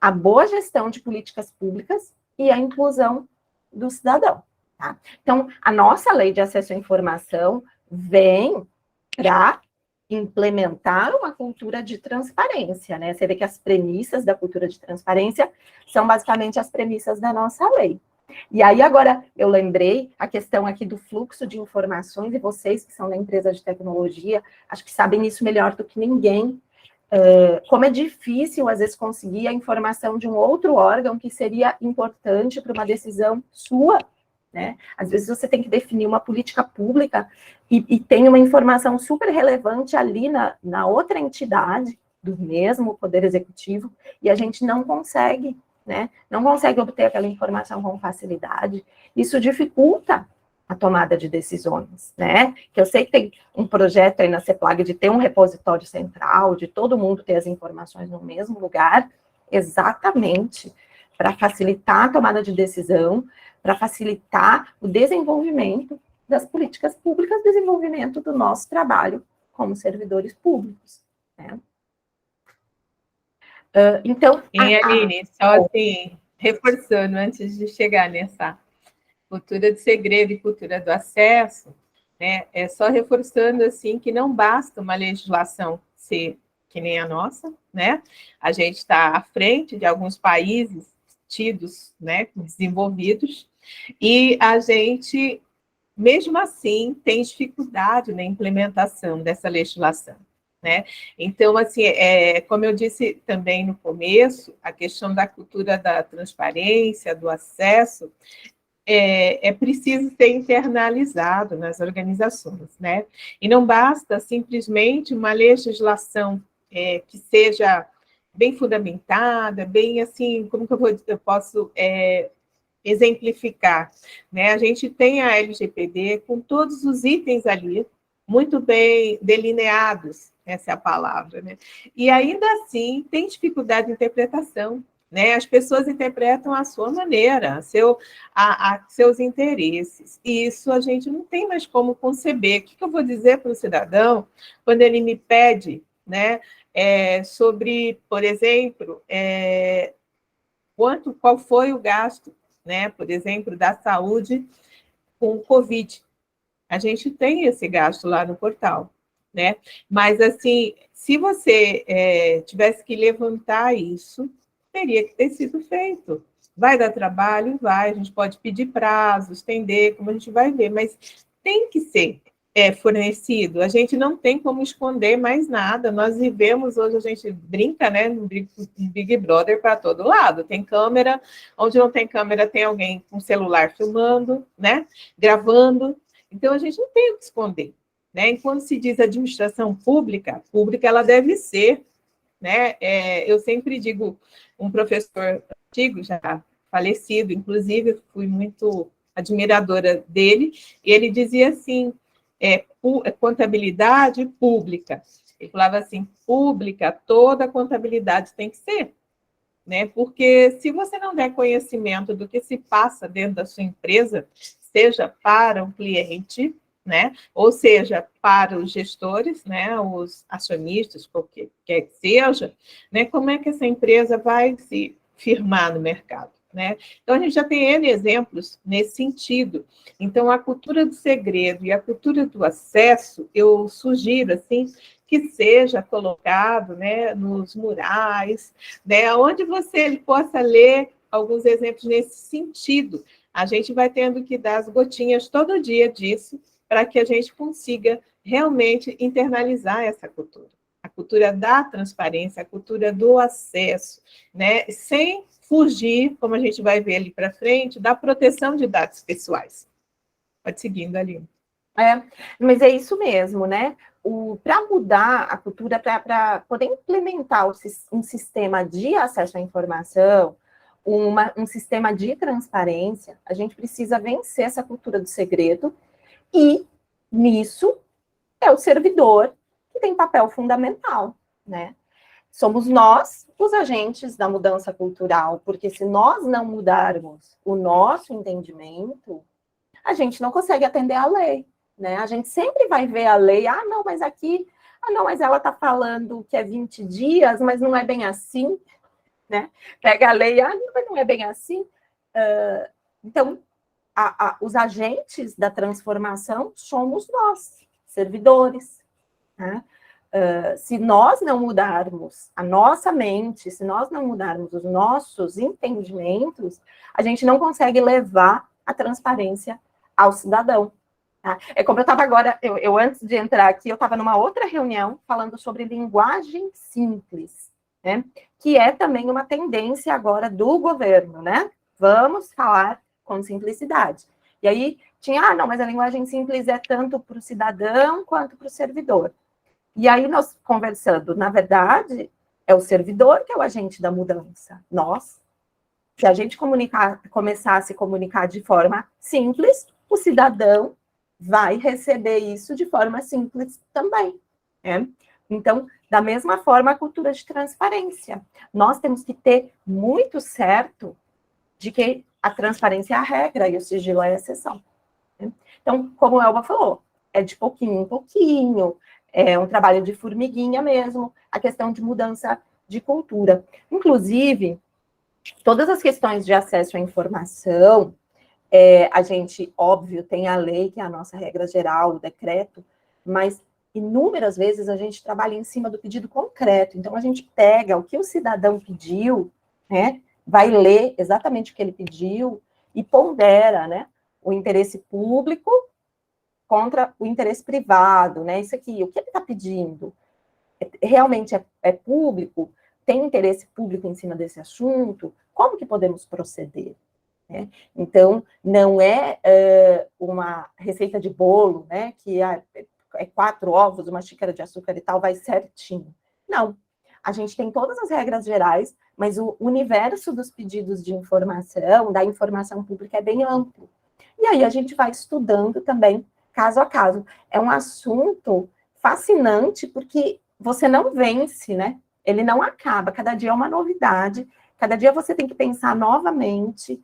a boa gestão de políticas públicas e a inclusão do cidadão. Tá? Então, a nossa lei de acesso à informação vem para implementar uma cultura de transparência, né? Você vê que as premissas da cultura de transparência são basicamente as premissas da nossa lei. E aí, agora, eu lembrei a questão aqui do fluxo de informações, e vocês que são da empresa de tecnologia, acho que sabem isso melhor do que ninguém, como é difícil, às vezes, conseguir a informação de um outro órgão que seria importante para uma decisão sua, né? Às vezes você tem que definir uma política pública e tem uma informação super relevante ali na outra entidade do mesmo Poder Executivo e a gente não consegue, né? Não consegue obter aquela informação com facilidade. Isso dificulta a tomada de decisões, né? Que eu sei que tem um projeto aí na CEPLAG de ter um repositório central, de todo mundo ter as informações no mesmo lugar, exatamente para facilitar a tomada de decisão, para facilitar o desenvolvimento das políticas públicas, desenvolvimento do nosso trabalho como servidores públicos, né? Então... Aline, só assim, reforçando, antes de chegar nessa cultura de segredo e cultura do acesso, né, só reforçando, assim, que não basta uma legislação ser que nem a nossa, né? A gente está à frente de alguns países tidos, né, desenvolvidos, e a gente, mesmo assim, tem dificuldade na implementação dessa legislação, né? Então, assim, como eu disse também no começo, a questão da cultura da transparência, do acesso, é preciso ser internalizado nas organizações, né? E não basta simplesmente uma legislação que seja bem fundamentada, bem assim, como que eu posso exemplificar, né? A gente tem a LGPD com todos os itens ali, muito bem delineados, essa é a palavra, né? E ainda assim tem dificuldade de interpretação, né? As pessoas interpretam à sua maneira, seus interesses, e isso a gente não tem mais como conceber. O que eu vou dizer para o cidadão quando ele me pede, né, sobre, por exemplo, qual foi o gasto, né, por exemplo, da saúde com o Covid. A gente tem esse gasto lá no portal, né? Mas, assim, se você tivesse que levantar isso, teria que ter sido feito. Vai dar trabalho? Vai. A gente pode pedir prazos, estender, como a gente vai ver, mas tem que ser fornecido. A gente não tem como esconder mais nada. Nós vivemos, hoje a gente brinca, né, no Big Brother para todo lado. Tem câmera, onde não tem câmera tem alguém com celular filmando, né, gravando. Então, a gente não tem o que esconder, né? E quando se diz administração pública, ela deve ser, né? Eu sempre digo, um professor antigo, já falecido, inclusive, fui muito admiradora dele, e ele dizia assim, contabilidade pública. Ele falava assim, pública, toda contabilidade tem que ser, né? Porque se você não der conhecimento do que se passa dentro da sua empresa, seja para o cliente, né? Ou seja, para os gestores, né? Os acionistas, qualquer que seja, né? Como é que essa empresa vai se firmar no mercado, né? Então, a gente já tem N exemplos nesse sentido. Então, a cultura do segredo e a cultura do acesso, eu sugiro, assim, que seja colocado, né, nos murais, né, onde você possa ler alguns exemplos nesse sentido. A gente vai tendo que dar as gotinhas todo dia disso, para que a gente consiga realmente internalizar essa cultura. A cultura da transparência, a cultura do acesso, né, sem fugir, como a gente vai ver ali para frente, da proteção de dados pessoais. Pode seguindo ali. Mas é isso mesmo, né? Para mudar a cultura, para poder implementar um sistema de acesso à informação, um sistema de transparência, a gente precisa vencer essa cultura do segredo, e nisso é o servidor que tem papel fundamental, né? Somos nós os agentes da mudança cultural, porque se nós não mudarmos o nosso entendimento, a gente não consegue atender à lei, né? A gente sempre vai ver a lei, não, mas aqui, não, mas ela está falando que é 20 dias, mas não é bem assim, né? Pega a lei, mas não é bem assim. Então, os agentes da transformação somos nós, servidores, né? Se nós não mudarmos a nossa mente, se nós não mudarmos os nossos entendimentos, a gente não consegue levar a transparência ao cidadão. Tá? É como eu estava agora, eu antes de entrar aqui, eu estava numa outra reunião falando sobre linguagem simples, né? Que é também uma tendência agora do governo, né? Vamos falar com simplicidade. E aí tinha, não, mas a linguagem simples é tanto para o cidadão quanto para o servidor. E aí nós conversando, na verdade, é o servidor que é o agente da mudança. Nós, se a gente começar a se comunicar de forma simples, o cidadão vai receber isso de forma simples também. Né? Então, da mesma forma, a cultura de transparência. Nós temos que ter muito certo de que a transparência é a regra e o sigilo é a exceção. Né? Então, como a Elba falou, é de pouquinho em pouquinho, é um trabalho de formiguinha mesmo, a questão de mudança de cultura. Inclusive, todas as questões de acesso à informação, a gente, óbvio, tem a lei, que é a nossa regra geral, o decreto, mas inúmeras vezes a gente trabalha em cima do pedido concreto. Então, a gente pega o que o cidadão pediu, né, vai ler exatamente o que ele pediu e pondera, né, o interesse público contra o interesse privado, né, isso aqui, o que ele está pedindo? realmente é público, tem interesse público em cima desse assunto, como que podemos proceder? Né? Então, não é uma receita de bolo, né, que é 4 ovos, uma xícara de açúcar e tal, vai certinho. Não, a gente tem todas as regras gerais, mas o universo dos pedidos de informação, da informação pública, é bem amplo. E aí a gente vai estudando também, caso a caso. É um assunto fascinante, porque você não vence, né? Ele não acaba, cada dia é uma novidade, cada dia você tem que pensar novamente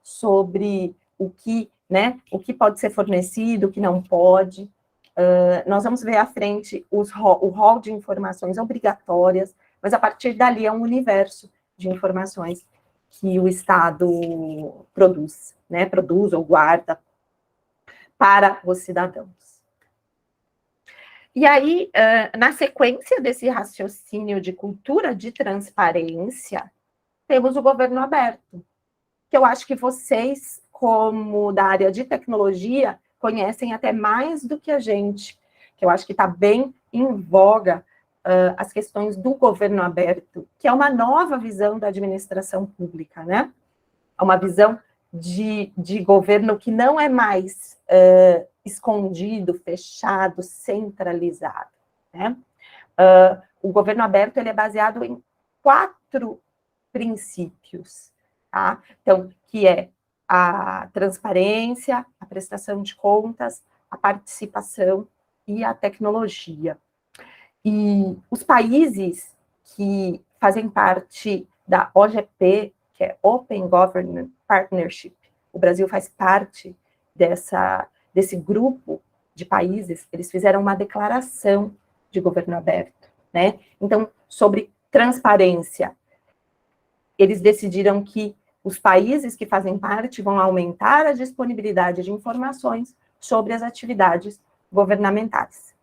sobre o que, né, o que pode ser fornecido, o que não pode. Nós vamos ver à frente o rol de informações obrigatórias, mas a partir dali é um universo de informações que o Estado produz, né, produz ou guarda para os cidadãos. E aí, na sequência desse raciocínio de cultura de transparência, temos o governo aberto, que eu acho que vocês, como da área de tecnologia, conhecem até mais do que a gente, que eu acho que está bem em voga as questões do governo aberto, que é uma nova visão da administração pública, né? É uma visão de governo que não é mais escondido, fechado, centralizado, né? O governo aberto ele é baseado em 4 princípios, tá? Então, que é a transparência, a prestação de contas, a participação e a tecnologia. E os países que fazem parte da OGP, que é Open Government Partnership, o Brasil faz parte desse grupo de países, eles fizeram uma declaração de governo aberto, né? Então, sobre transparência, eles decidiram que os países que fazem parte vão aumentar a disponibilidade de informações sobre as atividades governamentais.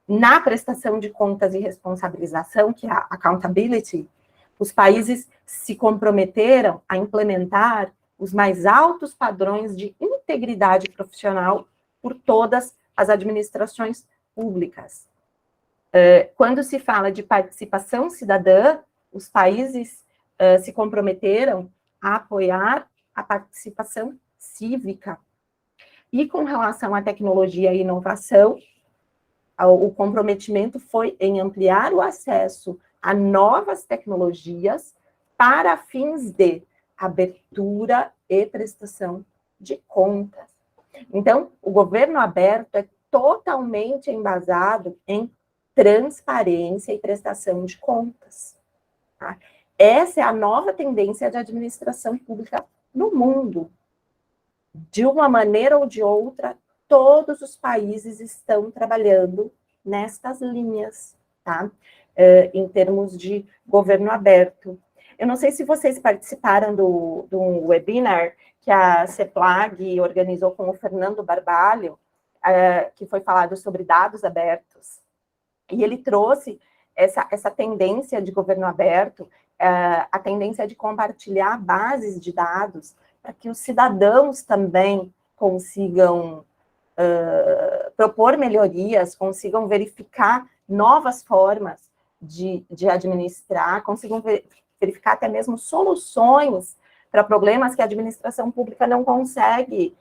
Na prestação de contas e responsabilização, que é a accountability, os países se comprometeram a implementar os mais altos padrões de integridade profissional por todas as administrações públicas. Quando se fala de participação cidadã, os países se comprometeram a apoiar a participação cívica. E com relação à tecnologia e inovação, o comprometimento foi em ampliar o acesso a novas tecnologias para fins de abertura e prestação de contas. Então, o governo aberto é totalmente embasado em transparência e prestação de contas. Tá? Essa é a nova tendência de administração pública no mundo. De uma maneira ou de outra, todos os países estão trabalhando nestas linhas, tá? Em termos de governo aberto. Eu não sei se vocês participaram do webinar que a CEPLAG organizou com o Fernando Barbalho, que foi falado sobre dados abertos. E ele trouxe essa tendência de governo aberto, a tendência de compartilhar bases de dados para que os cidadãos também consigam propor melhorias, consigam verificar novas formas de administrar, consigam verificar até mesmo soluções para problemas que a administração pública não consegue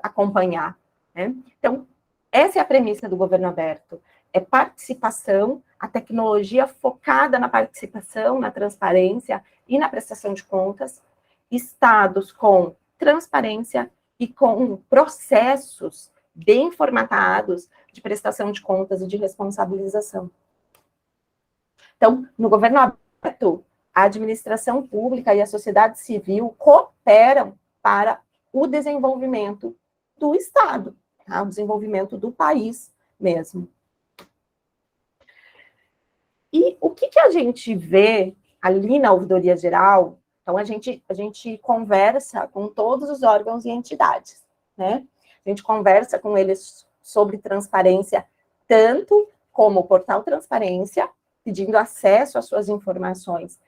acompanhar. Né? Então, essa é a premissa do governo aberto, é participação, a tecnologia focada na participação, na transparência e na prestação de contas, estados com transparência e com processos bem formatados de prestação de contas e de responsabilização. Então, no governo aberto, a administração pública e a sociedade civil cooperam para o desenvolvimento do Estado, tá? O desenvolvimento do país mesmo. E o que a gente vê ali na Ouvidoria Geral? Então, a gente conversa com todos os órgãos e entidades, né? A gente conversa com eles sobre transparência, tanto como o portal Transparência, pedindo acesso às suas informações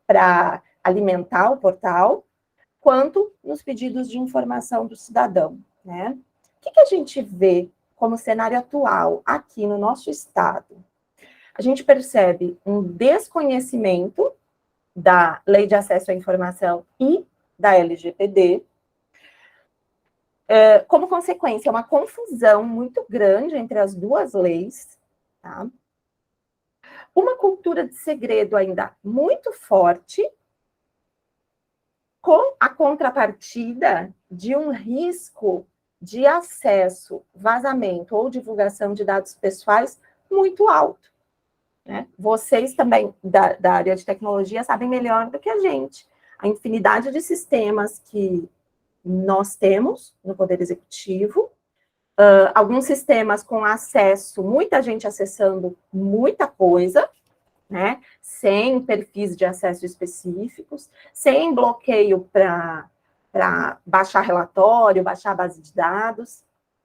para alimentar o portal, quanto nos pedidos de informação do cidadão, né? O que a gente vê como cenário atual aqui no nosso estado? a gente percebe um desconhecimento da Lei de Acesso à Informação e da LGPD. Como consequência, uma confusão muito grande entre as duas leis, tá? Uma cultura de segredo ainda muito forte, com a contrapartida de um risco de acesso, vazamento ou divulgação de dados pessoais muito alto, né? Vocês também, da área de tecnologia, sabem melhor do que a gente a infinidade de sistemas que nós temos no Poder Executivo, alguns sistemas com acesso, muita gente acessando muita coisa, né, sem perfis de acesso específicos, sem bloqueio para baixar relatório, baixar base de dados,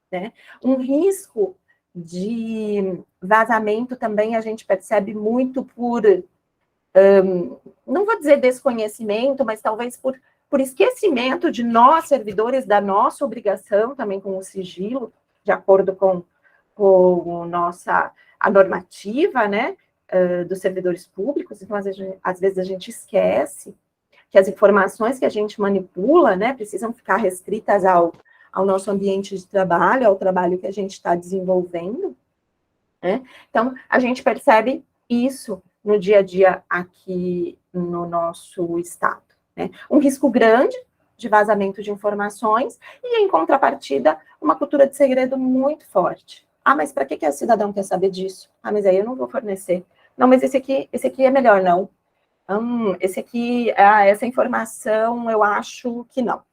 né, um risco de vazamento também a gente percebe muito por, não vou dizer desconhecimento, mas talvez por esquecimento de nós, servidores, da nossa obrigação também com o sigilo, de acordo com a normativa, né, dos servidores públicos. Então, às vezes a gente esquece que as informações que a gente manipula, né, precisam ficar restritas ao nosso ambiente de trabalho, ao trabalho que a gente está desenvolvendo, né? Então, a gente percebe isso no dia a dia aqui no nosso estado, né? Um risco grande de vazamento de informações e, em contrapartida, uma cultura de segredo muito forte. Ah, mas para que o cidadão quer saber disso? Ah, mas aí eu não vou fornecer. Não, mas esse aqui é melhor, não. Esse aqui, essa informação, eu acho que não.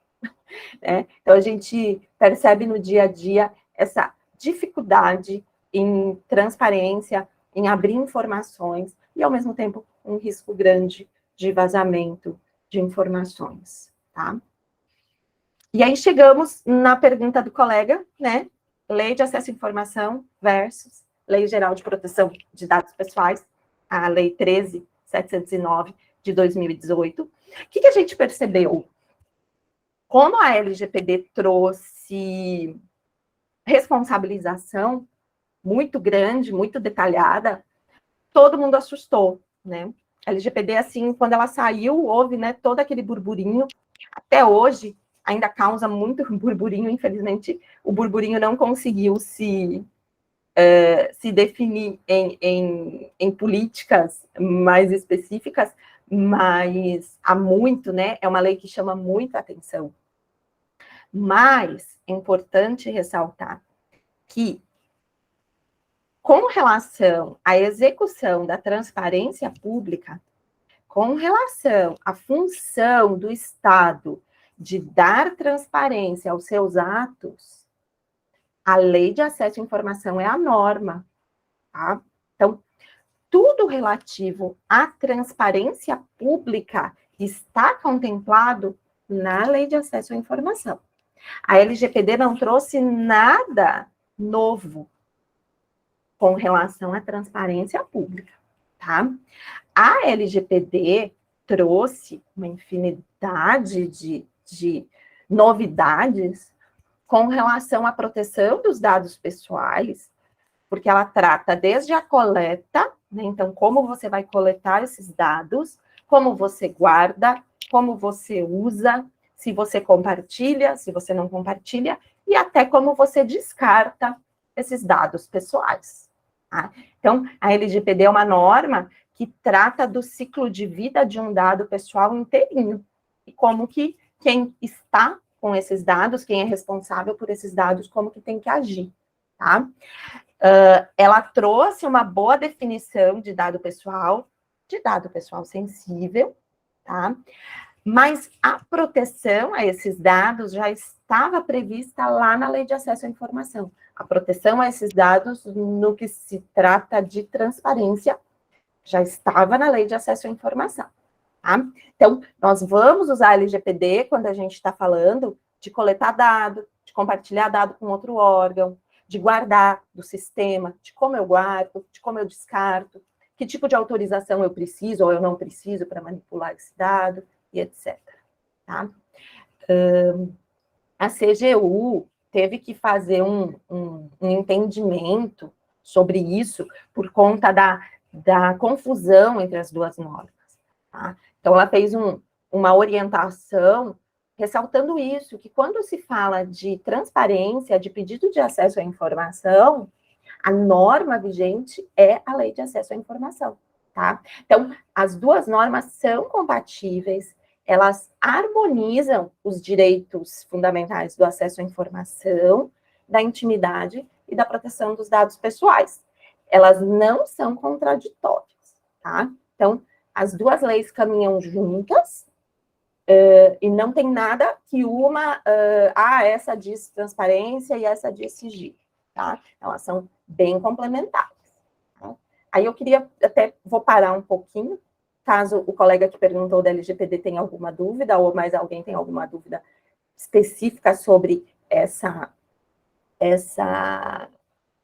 É, então, a gente percebe no dia a dia essa dificuldade em transparência, em abrir informações, e, ao mesmo tempo, um risco grande de vazamento de informações, tá? E aí chegamos na pergunta do colega, né? Lei de Acesso à Informação versus Lei Geral de Proteção de Dados Pessoais, a Lei 13.709 de 2018. O que a gente percebeu? Como a LGPD trouxe responsabilização muito grande, muito detalhada, todo mundo assustou, né? A LGPD, assim, quando ela saiu, houve, né, todo aquele burburinho. Até hoje, ainda causa muito burburinho, infelizmente, o burburinho não conseguiu se definir em políticas mais específicas, mas há muito, né? É uma lei que chama muita atenção. Mas é importante ressaltar que, com relação à execução da transparência pública, com relação à função do Estado de dar transparência aos seus atos, a Lei de Acesso à Informação é a norma, tá? Então, tudo relativo à transparência pública está contemplado na Lei de Acesso à Informação. A LGPD não trouxe nada novo com relação à transparência pública, tá? A LGPD trouxe uma infinidade de novidades com relação à proteção dos dados pessoais, porque ela trata desde a coleta, né? Então, como você vai coletar esses dados, como você guarda, como você usa, se você compartilha, se você não compartilha, e até como você descarta esses dados pessoais, tá? Então, a LGPD é uma norma que trata do ciclo de vida de um dado pessoal inteirinho, e como que quem está com esses dados, quem é responsável por esses dados, como que tem que agir, tá? Ela trouxe uma boa definição de dado pessoal sensível, tá? Mas a proteção a esses dados já estava prevista lá na Lei de Acesso à Informação. A proteção a esses dados, no que se trata de transparência, já estava na Lei de Acesso à Informação, tá? Então, nós vamos usar a LGPD quando a gente está falando de coletar dado, de compartilhar dado com outro órgão, de guardar do sistema, de como eu guardo, de como eu descarto, que tipo de autorização eu preciso ou eu não preciso para manipular esse dado, e etc. Tá? A CGU teve que fazer um entendimento sobre isso por conta da confusão entre as duas normas. Tá? Então, ela fez uma orientação ressaltando isso, que quando se fala de transparência, de pedido de acesso à informação, a norma vigente é a Lei de Acesso à Informação, tá? Então, as duas normas são compatíveis, elas harmonizam os direitos fundamentais do acesso à informação, da intimidade e da proteção dos dados pessoais. Elas não são contraditórias, tá? Então, as duas leis caminham juntas, e não tem nada que essa diz transparência e essa diz sigilo, tá? Elas são bem complementares. Tá? Aí eu queria, vou parar um pouquinho, caso o colega que perguntou da LGPD tenha alguma dúvida, ou mais alguém tem alguma dúvida específica sobre essa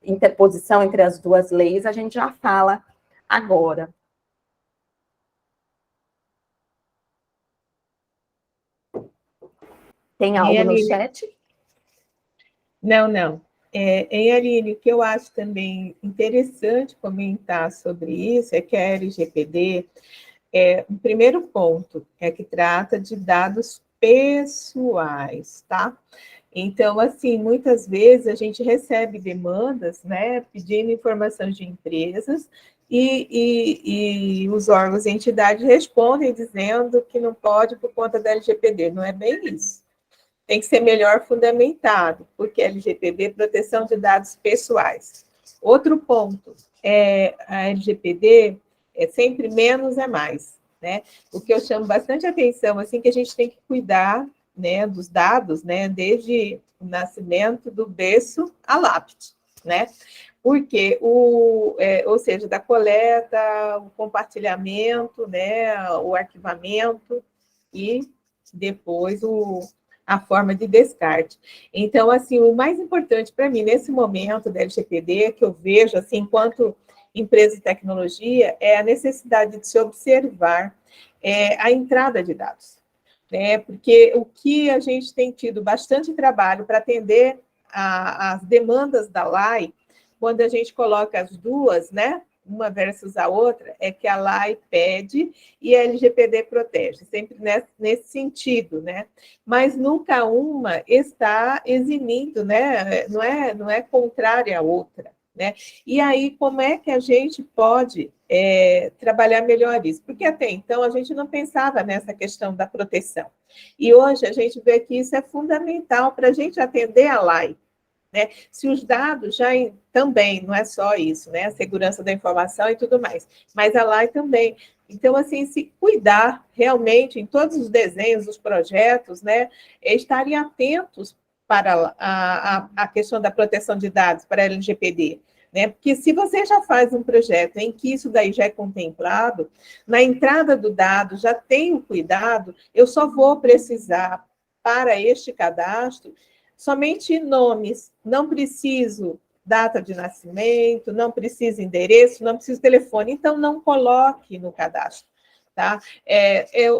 interposição entre as duas leis, a gente já fala agora. Tem algo no chat? Não. Aline, o que eu acho também interessante comentar sobre isso é que a LGPD, o primeiro ponto é que trata de dados pessoais, tá? Então, assim, muitas vezes a gente recebe demandas, né, pedindo informações de empresas e os órgãos e entidades respondem dizendo que não pode por conta da LGPD. Não é bem isso. Tem que ser melhor fundamentado, porque LGPD é proteção de dados pessoais. Outro ponto, a LGPD é sempre menos é mais, né? O que eu chamo bastante atenção, assim, que a gente tem que cuidar, né, dos dados, né, desde o nascimento do berço à lápide, né? Porque ou seja, da coleta, o compartilhamento, né, o arquivamento e depois a forma de descarte. Então, assim, o mais importante para mim, nesse momento da LGPD, que eu vejo, assim, enquanto empresa de tecnologia, é a necessidade de se observar a entrada de dados, né? Porque o que a gente tem tido bastante trabalho para atender as demandas da LAI, quando a gente coloca as duas, né, uma versus a outra, é que a LAI pede e a LGPD protege, sempre nesse sentido, né? Mas nunca uma está eximindo, né? Não é contrária à outra, né? E aí, como é que a gente pode trabalhar melhor isso? Porque até então a gente não pensava nessa questão da proteção. E hoje a gente vê que isso é fundamental para a gente atender a LAI. Né? Se os dados também, não é só isso, né? A segurança da informação e tudo mais, mas a LAI também. Então, assim, se cuidar realmente em todos os desenhos, os projetos, né? Estarem atentos para a questão da proteção de dados, para a LGPD. Né? Porque se você já faz um projeto em que isso daí já é contemplado, na entrada do dado já tem o cuidado, eu só vou precisar, para este cadastro, somente nomes, não preciso data de nascimento, não preciso endereço, não preciso telefone, então não coloque no cadastro, tá?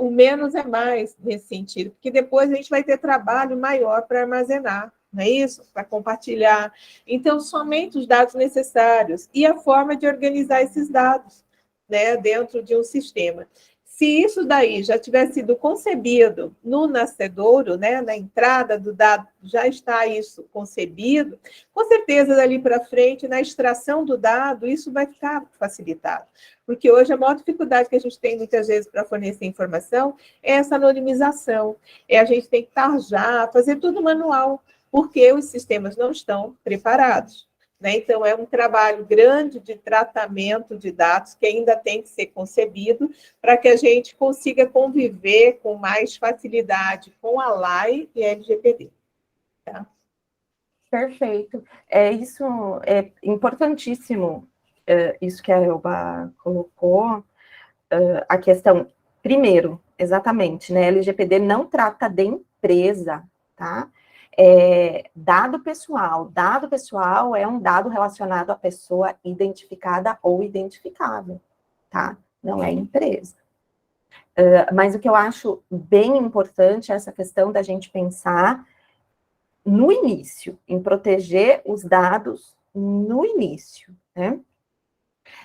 O menos é mais nesse sentido, porque depois a gente vai ter trabalho maior para armazenar, não é isso? Para compartilhar. Então, somente os dados necessários e a forma de organizar esses dados, né, dentro de um sistema. Se isso daí já tiver sido concebido no nascedouro, né, na entrada do dado, já está isso concebido, com certeza dali para frente, na extração do dado, isso vai ficar facilitado. Porque hoje a maior dificuldade que a gente tem muitas vezes para fornecer informação é essa anonimização. A gente tem que tarjar, fazer tudo manual, porque os sistemas não estão preparados. Né? Então, é um trabalho grande de tratamento de dados que ainda tem que ser concebido para que a gente consiga conviver com mais facilidade com a LAI e a LGPD. Tá? Perfeito. Isso é importantíssimo, isso que a Elba colocou, a questão, primeiro, exatamente, né? A LGPD não trata de empresa, tá? Dado pessoal é um dado relacionado à pessoa identificada ou identificável, tá? Não é empresa. Mas o que eu acho bem importante é essa questão da gente pensar no início, em proteger os dados no início, né?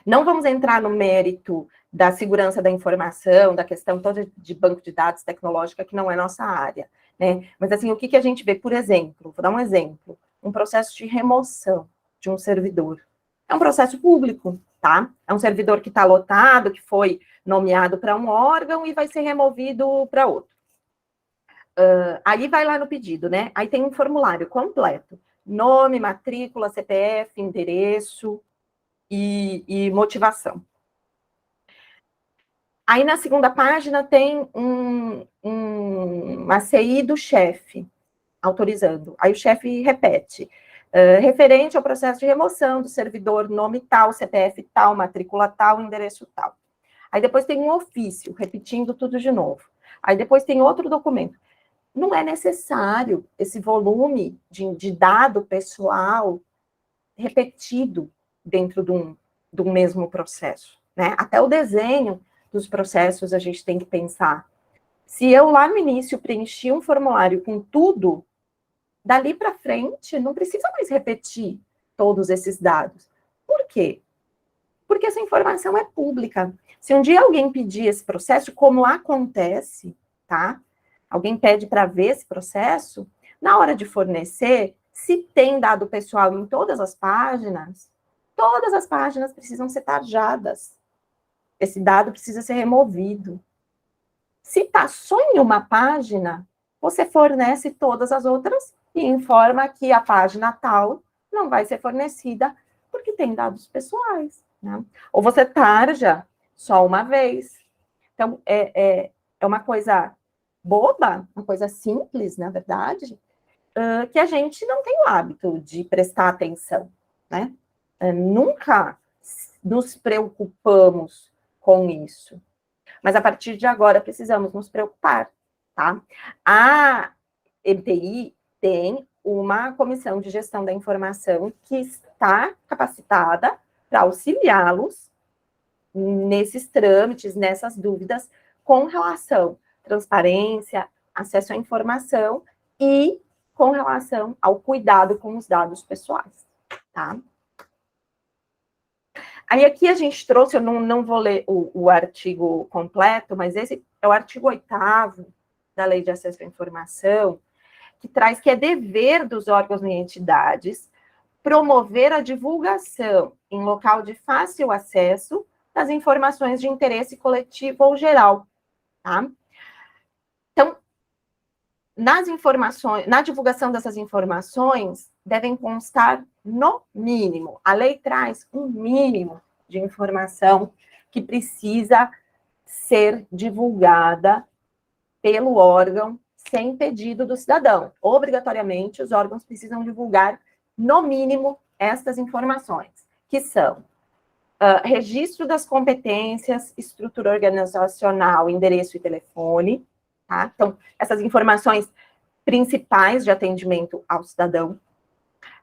Não vamos entrar no mérito da segurança da informação, da questão toda de banco de dados tecnológica, que não é nossa área, né? Mas, assim, o que a gente vê, por exemplo, vou dar um exemplo, um processo de remoção de um servidor. É um processo público, tá? É um servidor que está lotado, que foi nomeado para um órgão e vai ser removido para outro. Aí vai lá no pedido, né? Aí tem um formulário completo. Nome, matrícula, CPF, endereço e motivação. Aí na segunda página tem uma CI do chefe, autorizando. Aí o chefe repete. Referente ao processo de remoção do servidor, nome tal, CPF tal, matrícula tal, endereço tal. Aí depois tem um ofício, repetindo tudo de novo. Aí depois tem outro documento. Não é necessário esse volume de dado pessoal repetido dentro de um mesmo processo, né? Até o desenho dos processos a gente tem que pensar. Se eu lá no início preenchi um formulário com tudo, dali para frente não precisa mais repetir todos esses dados. Por quê? Porque essa informação é pública. Se um dia alguém pedir esse processo, como acontece, tá? Alguém pede para ver esse processo, na hora de fornecer, se tem dado pessoal em todas as páginas precisam ser tarjadas. Esse dado precisa ser removido. Se está só em uma página, você fornece todas as outras e informa que a página tal não vai ser fornecida porque tem dados pessoais, né? Ou você tarja só uma vez. Então, é uma coisa boba, uma coisa simples, na verdade, que a gente não tem o hábito de prestar atenção, né? Nunca nos preocupamos com isso. Mas a partir de agora precisamos nos preocupar, tá? A MTI tem uma comissão de gestão da informação que está capacitada para auxiliá-los nesses trâmites, nessas dúvidas, com relação à transparência, acesso à informação e com relação ao cuidado com os dados pessoais, tá? Aí aqui a gente trouxe, eu não vou ler o artigo completo, mas esse é o artigo 8º da Lei de Acesso à Informação, que traz que é dever dos órgãos e entidades promover a divulgação em local de fácil acesso das informações de interesse coletivo ou geral, tá? Então, na divulgação dessas informações, devem constar, no mínimo, a lei traz um mínimo de informação que precisa ser divulgada pelo órgão sem pedido do cidadão. Obrigatoriamente, os órgãos precisam divulgar, no mínimo, estas informações, que são registro das competências, estrutura organizacional, endereço e telefone, tá? Então, essas informações principais de atendimento ao cidadão,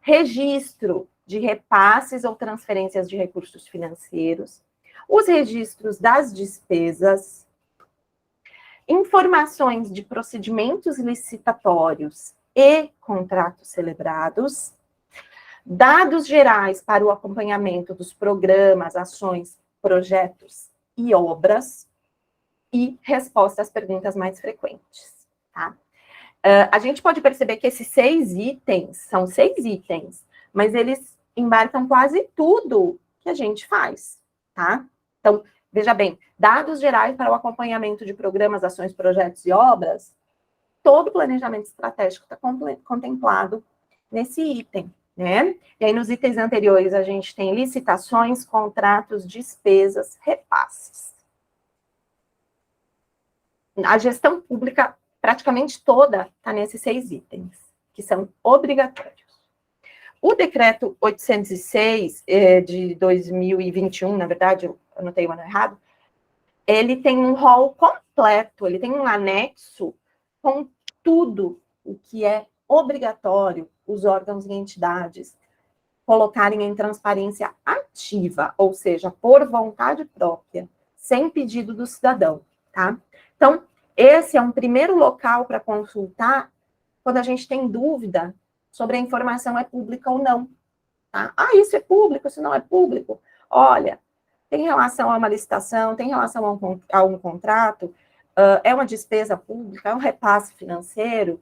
registro de repasses ou transferências de recursos financeiros, os registros das despesas, informações de procedimentos licitatórios e contratos celebrados, dados gerais para o acompanhamento dos programas, ações, projetos e obras, e resposta às perguntas mais frequentes, tá? A gente pode perceber que esses 6 itens, são 6 itens, mas eles embarcam quase tudo que a gente faz, tá? Então, veja bem, dados gerais para o acompanhamento de programas, ações, projetos e obras, todo o planejamento estratégico está contemplado nesse item, né? E aí, nos itens anteriores, a gente tem licitações, contratos, despesas, repasses. A gestão pública, praticamente toda, está nesses 6 itens, que são obrigatórios. O decreto 806 de 2021, na verdade, eu anotei o ano errado, ele tem um rol completo, ele tem um anexo com tudo o que é obrigatório os órgãos e entidades colocarem em transparência ativa, ou seja, por vontade própria, sem pedido do cidadão, tá? Então, esse é um primeiro local para consultar quando a gente tem dúvida sobre a informação é pública ou não. Tá? Ah, isso é público, isso não é público. Olha, tem relação a uma licitação, tem relação a um contrato, é uma despesa pública, é um repasse financeiro,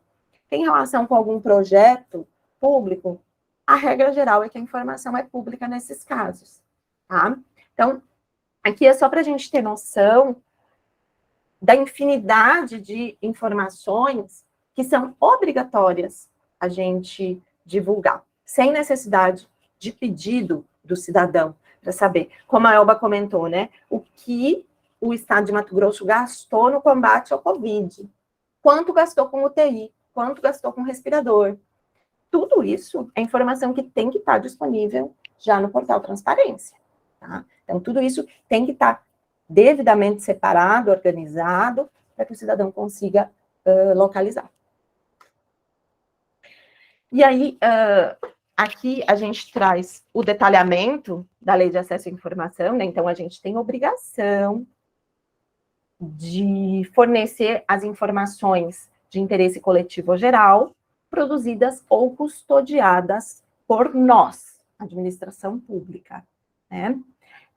tem relação com algum projeto público, a regra geral é que a informação é pública nesses casos, tá? Então, aqui é só para a gente ter noção da infinidade de informações que são obrigatórias a gente divulgar, sem necessidade de pedido do cidadão, para saber, como a Elba comentou, né, o que o Estado de Mato Grosso gastou no combate ao Covid, quanto gastou com UTI, quanto gastou com respirador. Tudo isso é informação que tem que estar disponível já no portal Transparência, tá? Então, tudo isso tem que estar devidamente separado, organizado, para que o cidadão consiga localizar. E aí, aqui a gente traz o detalhamento da Lei de Acesso à Informação, né? Então, a gente tem obrigação de fornecer as informações de interesse coletivo ou geral, produzidas ou custodiadas por nós, administração pública, né?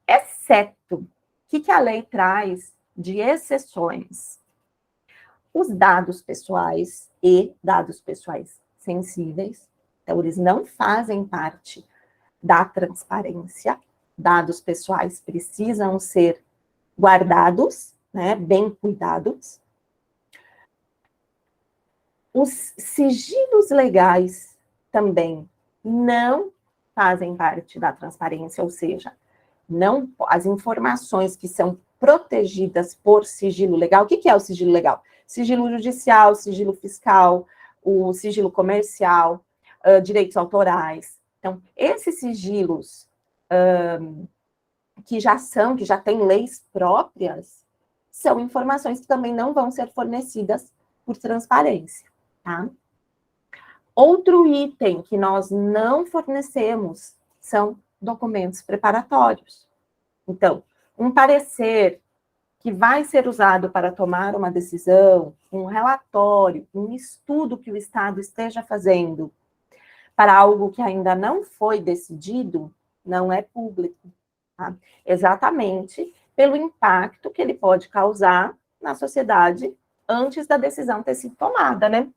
Exceto, o que a lei traz de exceções? Os dados pessoais e dados pessoais sensíveis, então eles não fazem parte da transparência, dados pessoais precisam ser guardados, né, bem cuidados. Os sigilos legais também não fazem parte da transparência, ou seja, não, as informações que são protegidas por sigilo legal, o que é o sigilo legal? Sigilo judicial, sigilo fiscal, o sigilo comercial, direitos autorais. Então, esses sigilos que já têm leis próprias, são informações que também não vão ser fornecidas por transparência, tá? Outro item que nós não fornecemos são documentos preparatórios. Então, um parecer que vai ser usado para tomar uma decisão, um relatório, um estudo que o Estado esteja fazendo para algo que ainda não foi decidido, não é público, tá? Exatamente pelo impacto que ele pode causar na sociedade antes da decisão ter sido tomada, né?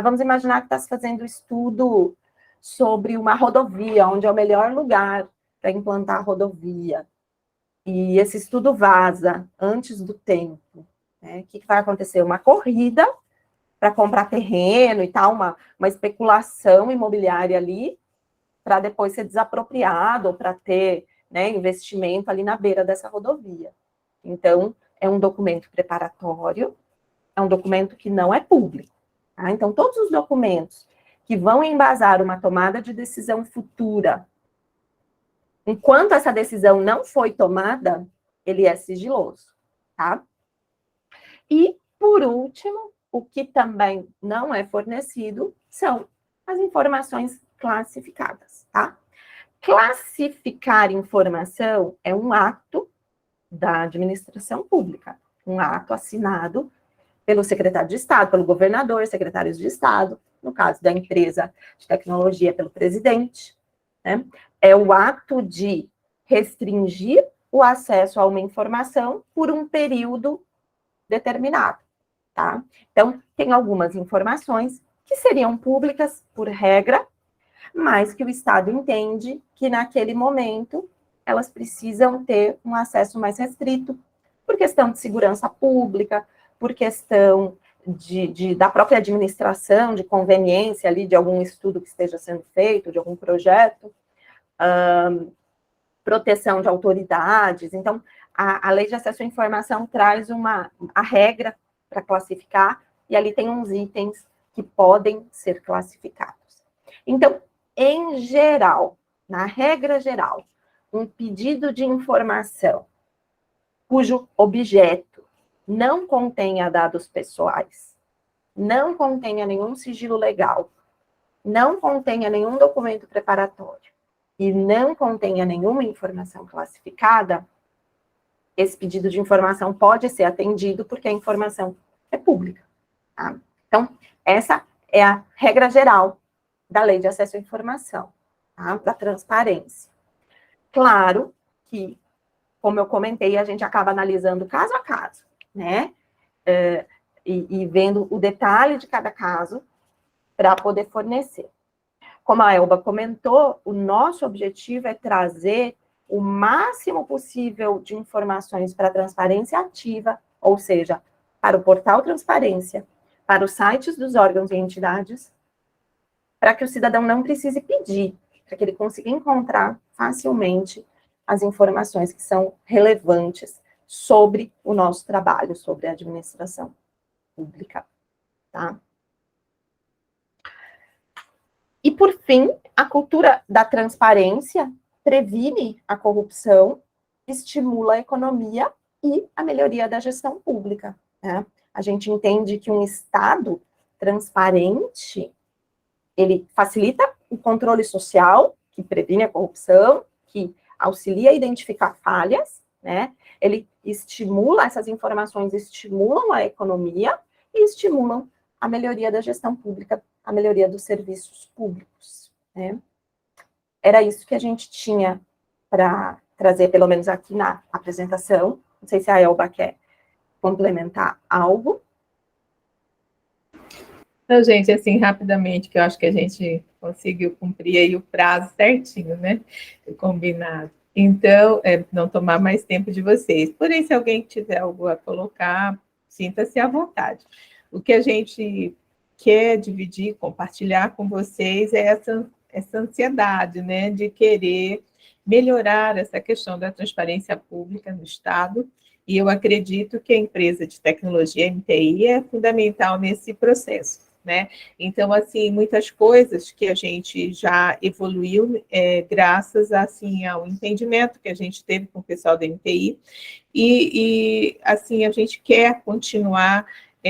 Vamos imaginar que está se fazendo estudo sobre uma rodovia, onde é o melhor lugar para implantar a rodovia. E esse estudo vaza antes do tempo, né? O que vai acontecer? Uma corrida para comprar terreno e tal, uma especulação imobiliária ali, para depois ser desapropriado, ou para ter, né, investimento ali na beira dessa rodovia. Então, é um documento preparatório, é um documento que não é público. Tá? Então, todos os documentos que vão embasar uma tomada de decisão futura, enquanto essa decisão não foi tomada, ele é sigiloso, tá? E, por último, o que também não é fornecido são as informações classificadas, tá? Classificar informação é um ato da administração pública, um ato assinado pelo secretário de Estado, pelo governador, secretários de Estado, no caso da empresa de tecnologia, pelo presidente, né? É o ato de restringir o acesso a uma informação por um período determinado, tá? Então, tem algumas informações que seriam públicas por regra, mas que o Estado entende que naquele momento elas precisam ter um acesso mais restrito, por questão de segurança pública, por questão da própria administração, de conveniência ali, de algum estudo que esteja sendo feito, de algum projeto, proteção de autoridades. Então, a Lei de Acesso à Informação traz a regra para classificar, e ali tem uns itens que podem ser classificados. Então, em geral, na regra geral, um pedido de informação cujo objeto não contenha dados pessoais, não contenha nenhum sigilo legal, não contenha nenhum documento preparatório e não contenha nenhuma informação classificada, esse pedido de informação pode ser atendido porque a informação é pública. Tá? Então, essa é a regra geral da Lei de Acesso à Informação, tá? Da transparência. Claro que como eu comentei, a gente acaba analisando caso a caso, né? E vendo o detalhe de cada caso para poder fornecer. Como a Elba comentou, o nosso objetivo é trazer o máximo possível de informações para a transparência ativa, ou seja, para o portal Transparência, para os sites dos órgãos e entidades, para que o cidadão não precise pedir, para que ele consiga encontrar facilmente as informações que são relevantes sobre o nosso trabalho, sobre a administração pública, tá? E, por fim, a cultura da transparência previne a corrupção, estimula a economia e a melhoria da gestão pública, né? A gente entende que um Estado transparente, ele facilita o controle social, que previne a corrupção, que auxilia a identificar falhas, né? Ele estimula, essas informações estimulam a economia e estimulam a melhoria da gestão pública, a melhoria dos serviços públicos, né? Era isso que a gente tinha para trazer, pelo menos aqui na apresentação. Não sei se a Elba quer complementar algo. Então, gente, assim, rapidamente, que eu acho que a gente conseguiu cumprir aí o prazo certinho, né? Combinado. Então, não tomar mais tempo de vocês. Porém, se alguém tiver algo a colocar, sinta-se à vontade. O que a gente quer dividir, compartilhar com vocês é essa ansiedade, né, de querer melhorar essa questão da transparência pública no Estado, e eu acredito que a empresa de tecnologia MTI é fundamental nesse processo, né? Então, assim, muitas coisas que a gente já evoluiu graças, assim, ao entendimento que a gente teve com o pessoal da MTI, e assim, a gente quer continuar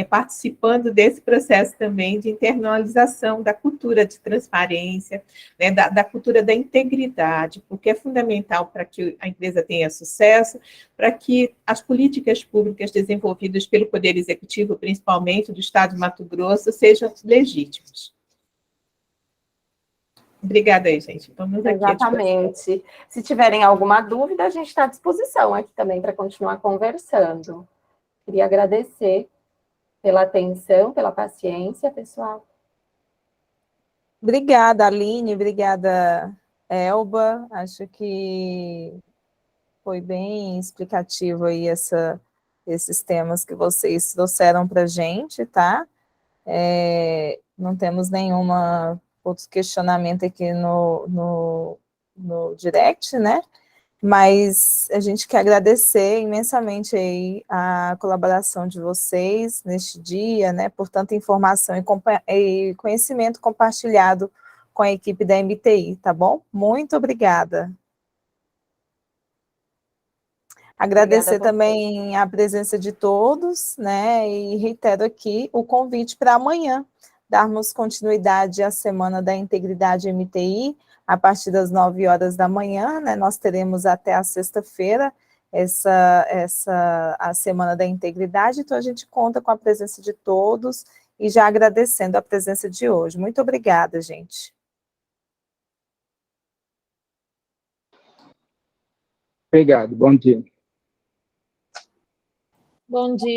participando desse processo também de internalização da cultura de transparência, né, da cultura da integridade, porque é fundamental para que a empresa tenha sucesso, para que as políticas públicas desenvolvidas pelo Poder Executivo, principalmente do Estado de Mato Grosso, sejam legítimas. Obrigada aí, gente. Vamos aqui. Exatamente. Se tiverem alguma dúvida, a gente está à disposição aqui também para continuar conversando. Queria agradecer pela atenção, pela paciência, pessoal. Obrigada, Aline, obrigada, Elba. Acho que foi bem explicativo aí esses temas que vocês trouxeram para a gente, tá? Não temos nenhuma outro questionamento aqui no direct, né? Mas a gente quer agradecer imensamente aí a colaboração de vocês neste dia, né, por tanta informação e conhecimento compartilhado com a equipe da MTI, tá bom? Muito obrigada. Agradecer também a presença de todos, né, e reitero aqui o convite para amanhã, darmos continuidade à Semana da Integridade MTI, a partir das 9 horas da manhã, né, nós teremos até a sexta-feira a Semana da Integridade, então a gente conta com a presença de todos e já agradecendo a presença de hoje. Muito obrigada, gente. Obrigado, bom dia. Bom dia.